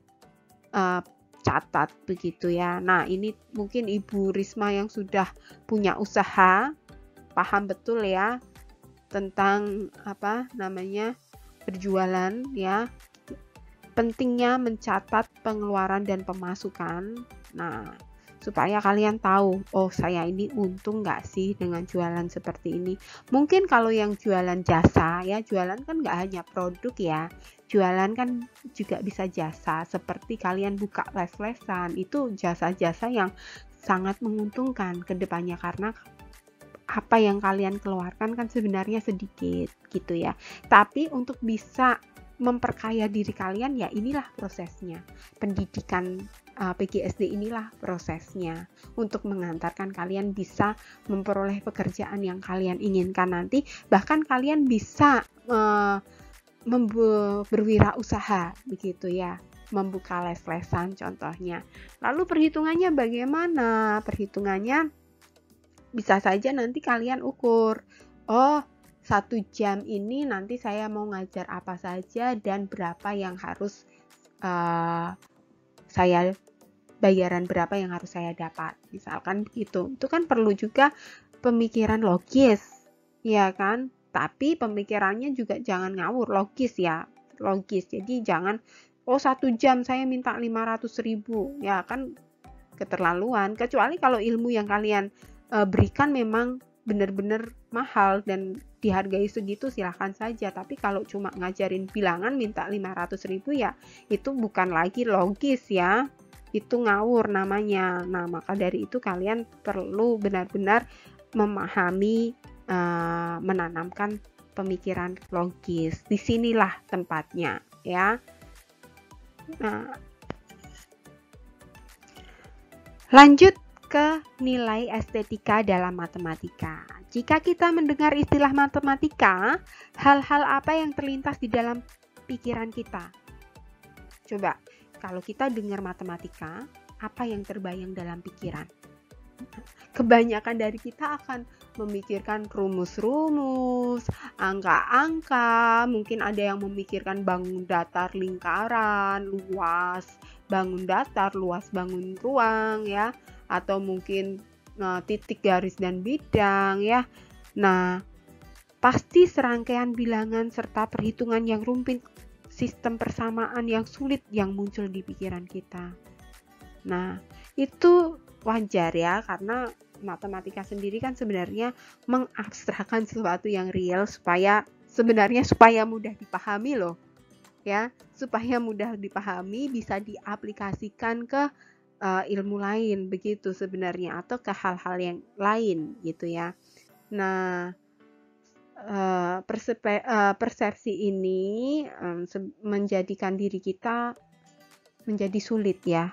catat begitu ya. Nah, ini mungkin Ibu Risma yang sudah punya usaha paham betul ya tentang berjualan ya, pentingnya mencatat pengeluaran dan pemasukan. Nah, supaya kalian tahu, oh saya ini untung nggak sih dengan jualan seperti ini. Mungkin kalau yang jualan jasa ya, jualan kan nggak hanya produk ya, jualan kan juga bisa jasa, seperti kalian buka les-lesan, itu jasa-jasa yang sangat menguntungkan ke depannya karena apa yang kalian keluarkan kan sebenarnya sedikit gitu ya. Tapi untuk bisa memperkaya diri kalian, ya inilah prosesnya. Pendidikan PGSD inilah prosesnya untuk mengantarkan kalian bisa memperoleh pekerjaan yang kalian inginkan nanti. Bahkan kalian bisa berwirausaha begitu ya, membuka les-lesan contohnya. Lalu perhitungannya bagaimana? Perhitungannya bisa saja nanti kalian ukur, oh 1 jam ini nanti saya mau ngajar apa saja dan berapa yang harus saya bayaran berapa yang harus saya dapat, misalkan begitu. Itu kan perlu juga pemikiran logis, ya kan? Tapi pemikirannya juga jangan ngawur, logis ya, logis. Jadi jangan, oh 1 jam saya minta 500.000, ya kan keterlaluan. Kecuali kalau ilmu yang kalian berikan memang benar-benar mahal dan dihargai segitu, silahkan saja. Tapi kalau cuma ngajarin bilangan minta 500.000 ya itu bukan lagi logis ya, itu ngawur namanya. Nah maka dari itu kalian perlu benar-benar memahami, menanamkan pemikiran logis. Disinilah tempatnya ya. Nah, lanjut ke nilai estetika dalam matematika. Jika kita mendengar istilah matematika, hal-hal apa yang terlintas di dalam pikiran kita? Coba, kalau kita dengar matematika, apa yang terbayang dalam pikiran? Kebanyakan dari kita akan memikirkan rumus-rumus, angka-angka, mungkin ada yang memikirkan bangun datar lingkaran, luas, bangun datar, luas bangun ruang ya, atau mungkin titik, garis, dan bidang ya. Nah, pasti serangkaian bilangan serta perhitungan yang rumit, sistem persamaan yang sulit yang muncul di pikiran kita. Nah, itu wajar ya, karena matematika sendiri kan sebenarnya mengabstrakkan sesuatu yang real supaya mudah dipahami loh ya, supaya mudah dipahami bisa diaplikasikan ke ilmu lain begitu sebenarnya, atau ke hal-hal yang lain gitu ya. Nah, persepsi ini menjadikan diri kita menjadi sulit ya,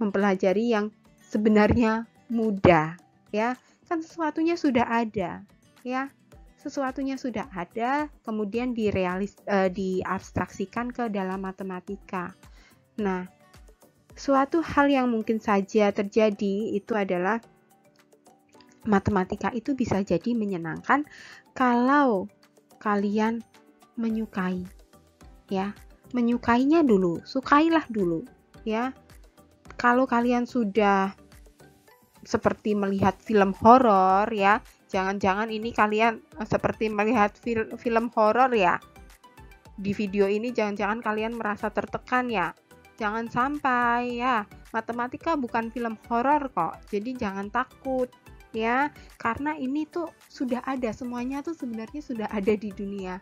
mempelajari yang sebenarnya mudah ya, kan sesuatunya sudah ada ya, sesuatunya sudah ada kemudian diabstraksikan ke dalam matematika. Nah, suatu hal yang mungkin saja terjadi itu adalah matematika itu bisa jadi menyenangkan kalau kalian menyukai ya, menyukainya dulu, sukailah dulu ya. Kalau kalian sudah seperti melihat film horor ya, jangan-jangan ini kalian seperti melihat film horor ya. Di video ini jangan-jangan kalian merasa tertekan ya. Jangan sampai ya, matematika bukan film horor kok. Jadi jangan takut ya, karena ini tuh sudah ada, semuanya tuh sebenarnya sudah ada di dunia.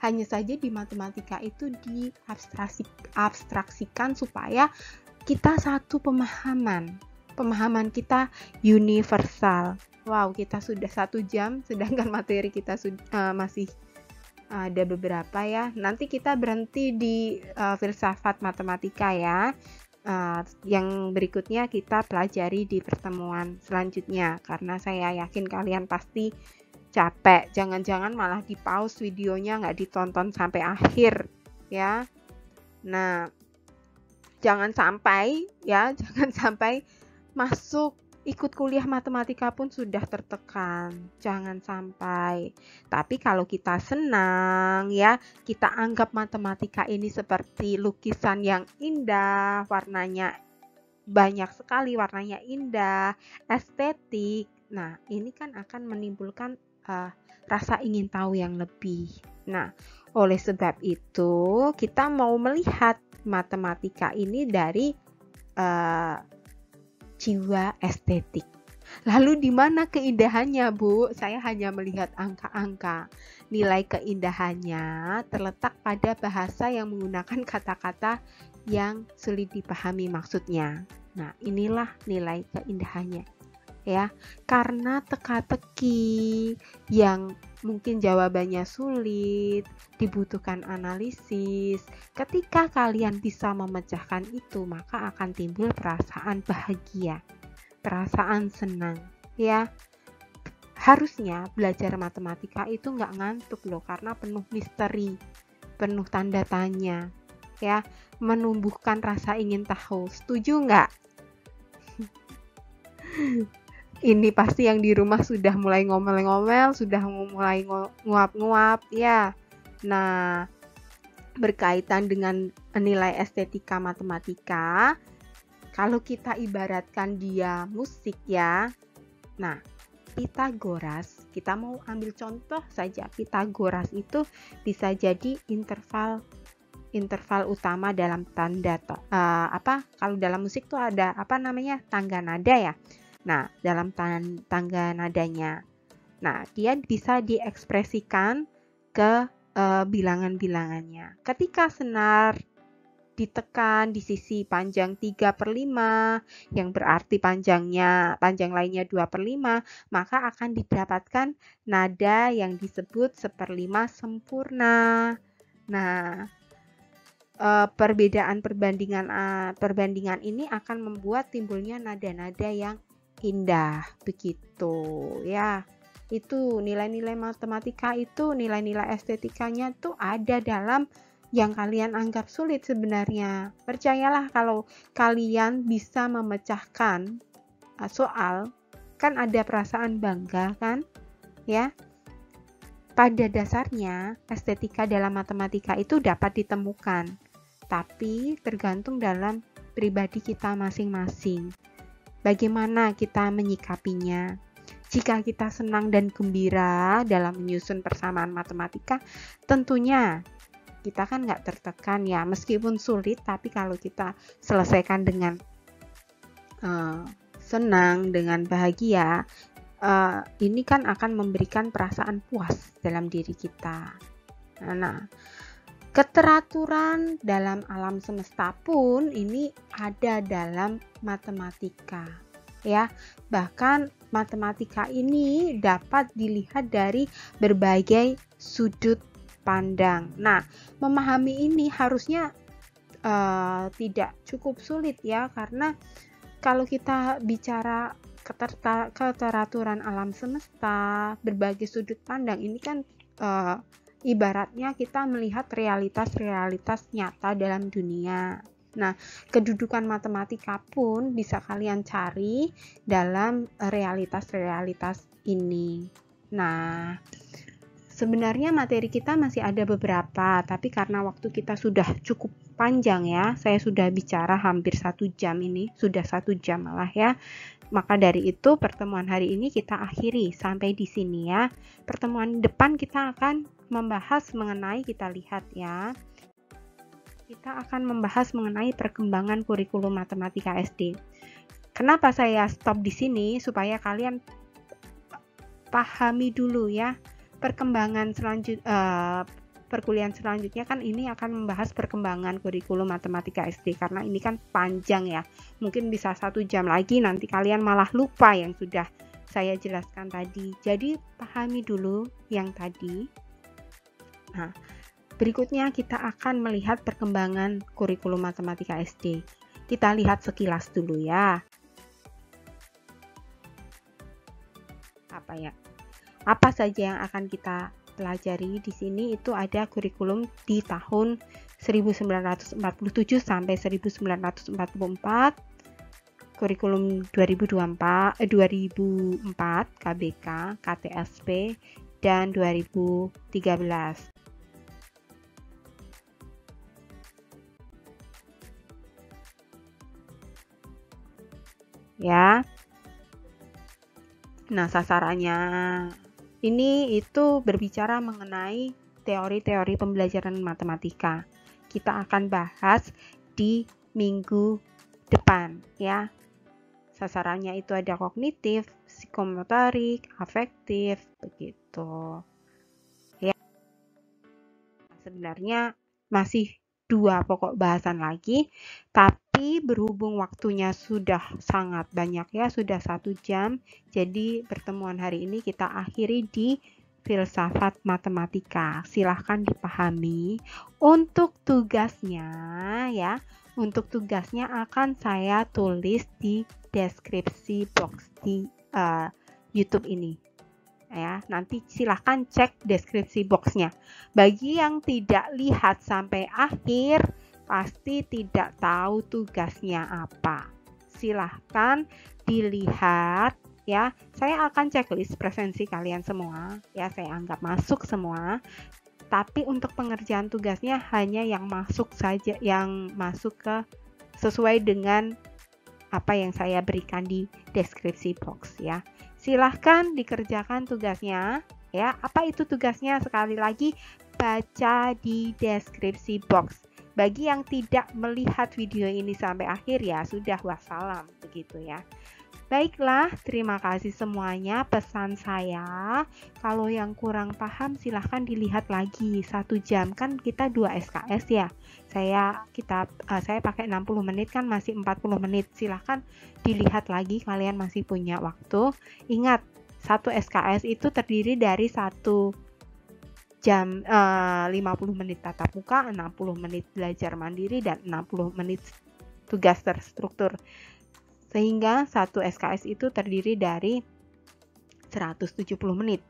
Hanya saja di matematika itu diabstraksikan supaya kita satu pemahaman kita universal. Wow, kita sudah 1 jam, sedangkan materi kita masih ada beberapa ya. Nanti kita berhenti di filsafat matematika ya. Yang berikutnya kita pelajari di pertemuan selanjutnya, karena saya yakin kalian pasti capek. Jangan-jangan malah di pause videonya, nggak ditonton sampai akhir ya. Nah, jangan sampai masuk ikut kuliah matematika pun sudah tertekan, jangan sampai. Tapi kalau kita senang ya, kita anggap matematika ini seperti lukisan yang indah, warnanya banyak sekali, warnanya indah, estetik. Nah, ini kan akan menimbulkan rasa ingin tahu yang lebih. Nah, oleh sebab itu kita mau melihat matematika ini dari jiwa estetik. Lalu di mana keindahannya, Bu? Saya hanya melihat angka-angka. nilai keindahannya terletak pada bahasa yang menggunakan kata-kata yang sulit dipahami maksudnya. Nah, inilah nilai keindahannya. Ya, karena teka-teki yang mungkin jawabannya sulit, dibutuhkan analisis. Ketika kalian bisa memecahkan itu, maka akan timbul perasaan bahagia, perasaan senang, ya. Harusnya belajar matematika itu nggak ngantuk loh, karena penuh misteri, penuh tanda tanya, ya, menumbuhkan rasa ingin tahu. Setuju nggak? Ini pasti yang di rumah sudah mulai ngomel-ngomel, sudah mulai nguap-nguap, ya. Nah, berkaitan dengan nilai estetika matematika, kalau kita ibaratkan dia musik ya. Nah, Pitagoras, kita mau ambil contoh saja. Pitagoras itu bisa jadi interval utama dalam tanda kalau dalam musik tuh ada tangga nada ya. Nah, dalam tangga nadanya. Nah, dia bisa diekspresikan ke bilangan-bilangannya. Ketika senar ditekan di sisi panjang 3/5, yang berarti panjang lainnya 2/5, maka akan didapatkan nada yang disebut 1/5 sempurna. Nah, perbandingan ini akan membuat timbulnya nada-nada yang indah, begitu ya. Itu nilai-nilai matematika itu, nilai-nilai estetikanya tuh ada dalam yang kalian anggap sulit sebenarnya. Percayalah, kalau kalian bisa memecahkan soal, kan ada perasaan bangga kan, ya. Pada dasarnya, estetika dalam matematika itu dapat ditemukan, tapi tergantung dalam pribadi kita masing-masing. Bagaimana kita menyikapinya? Jika kita senang dan gembira dalam menyusun persamaan matematika, tentunya kita kan nggak tertekan ya, meskipun sulit, tapi kalau kita selesaikan dengan senang, dengan bahagia, ini kan akan memberikan perasaan puas dalam diri kita. Nah, keteraturan dalam alam semesta pun ini ada dalam matematika, ya. Bahkan matematika ini dapat dilihat dari berbagai sudut pandang. Nah, memahami ini harusnya tidak cukup sulit ya, karena kalau kita bicara keteraturan alam semesta, berbagai sudut pandang, ini kan ibaratnya kita melihat realitas-realitas nyata dalam dunia. Nah, kedudukan matematika pun bisa kalian cari dalam realitas-realitas ini. Nah, sebenarnya materi kita masih ada beberapa, tapi karena waktu kita sudah cukup panjang ya, saya sudah bicara hampir 1 jam ini, sudah 1 jam malah ya. Maka dari itu pertemuan hari ini kita akhiri sampai di sini ya. Pertemuan depan kita akan membahas mengenai, kita lihat ya. Kita akan membahas mengenai perkembangan kurikulum matematika SD. Kenapa saya stop di sini? Supaya kalian pahami dulu ya perkembangan perkuliahan selanjutnya, kan ini akan membahas perkembangan kurikulum matematika SD, karena ini kan panjang ya, mungkin bisa 1 jam lagi, nanti kalian malah lupa yang sudah saya jelaskan tadi. Jadi pahami dulu yang tadi. Nah, berikutnya kita akan melihat perkembangan kurikulum matematika SD. Kita lihat sekilas dulu ya. Apa saja yang akan kita pelajari di sini? Itu ada kurikulum di tahun 1947 sampai 1944, kurikulum 2004 KBK, KTSP, dan 2013. Ya. Nah, sasarannya ini itu berbicara mengenai teori-teori pembelajaran matematika. Kita akan bahas di minggu depan ya. Sasarannya itu ada kognitif, psikomotorik, afektif, begitu. Ya. sebenarnya masih 2 pokok bahasan lagi, tapi berhubung waktunya sudah sangat banyak ya, sudah 1 jam, jadi pertemuan hari ini kita akhiri di filsafat matematika. Silahkan dipahami. Untuk tugasnya ya, untuk tugasnya akan saya tulis di deskripsi box di YouTube ini. Ya, nanti silahkan cek deskripsi boxnya. Bagi yang tidak lihat sampai akhir, pasti tidak tahu tugasnya apa. Silahkan dilihat ya. Saya akan checklist presensi kalian semua ya, saya anggap masuk semua. Tapi untuk pengerjaan tugasnya hanya yang masuk saja, yang masuk ke sesuai dengan apa yang saya berikan di deskripsi box ya. Silahkan dikerjakan tugasnya ya. Apa itu tugasnya? Sekali lagi, baca di deskripsi box. Bagi yang tidak melihat video ini sampai akhir ya sudah, wassalam begitu ya. Baiklah, terima kasih semuanya. Pesan saya, kalau yang kurang paham silahkan dilihat lagi. 1 jam kan kita 2 SKS ya. Saya pakai 60 menit kan masih 40 menit. Silahkan dilihat lagi, kalian masih punya waktu. Ingat, 1 SKS itu terdiri dari 1 jam 50 menit tatap muka, 60 menit belajar mandiri, dan 60 menit tugas terstruktur. Sehingga 1 SKS itu terdiri dari 170 menit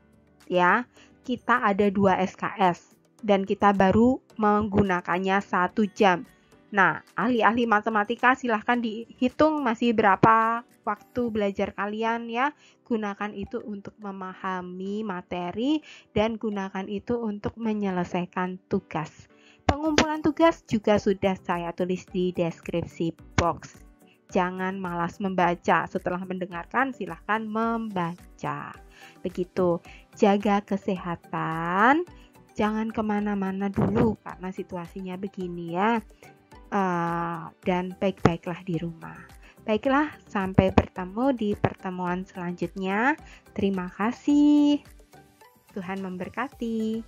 ya. Kita ada 2 SKS dan kita baru menggunakannya 1 jam. Nah, ahli-ahli matematika silahkan dihitung masih berapa waktu belajar kalian ya. Gunakan itu untuk memahami materi dan gunakan itu untuk menyelesaikan tugas. Pengumpulan tugas juga sudah saya tulis di deskripsi box. Jangan malas membaca. Setelah mendengarkan, silahkan membaca. Begitu. Jaga kesehatan. Jangan kemana-mana dulu karena situasinya begini ya. Dan baik-baiklah di rumah. Baiklah, sampai bertemu di pertemuan selanjutnya. Terima kasih. Tuhan memberkati.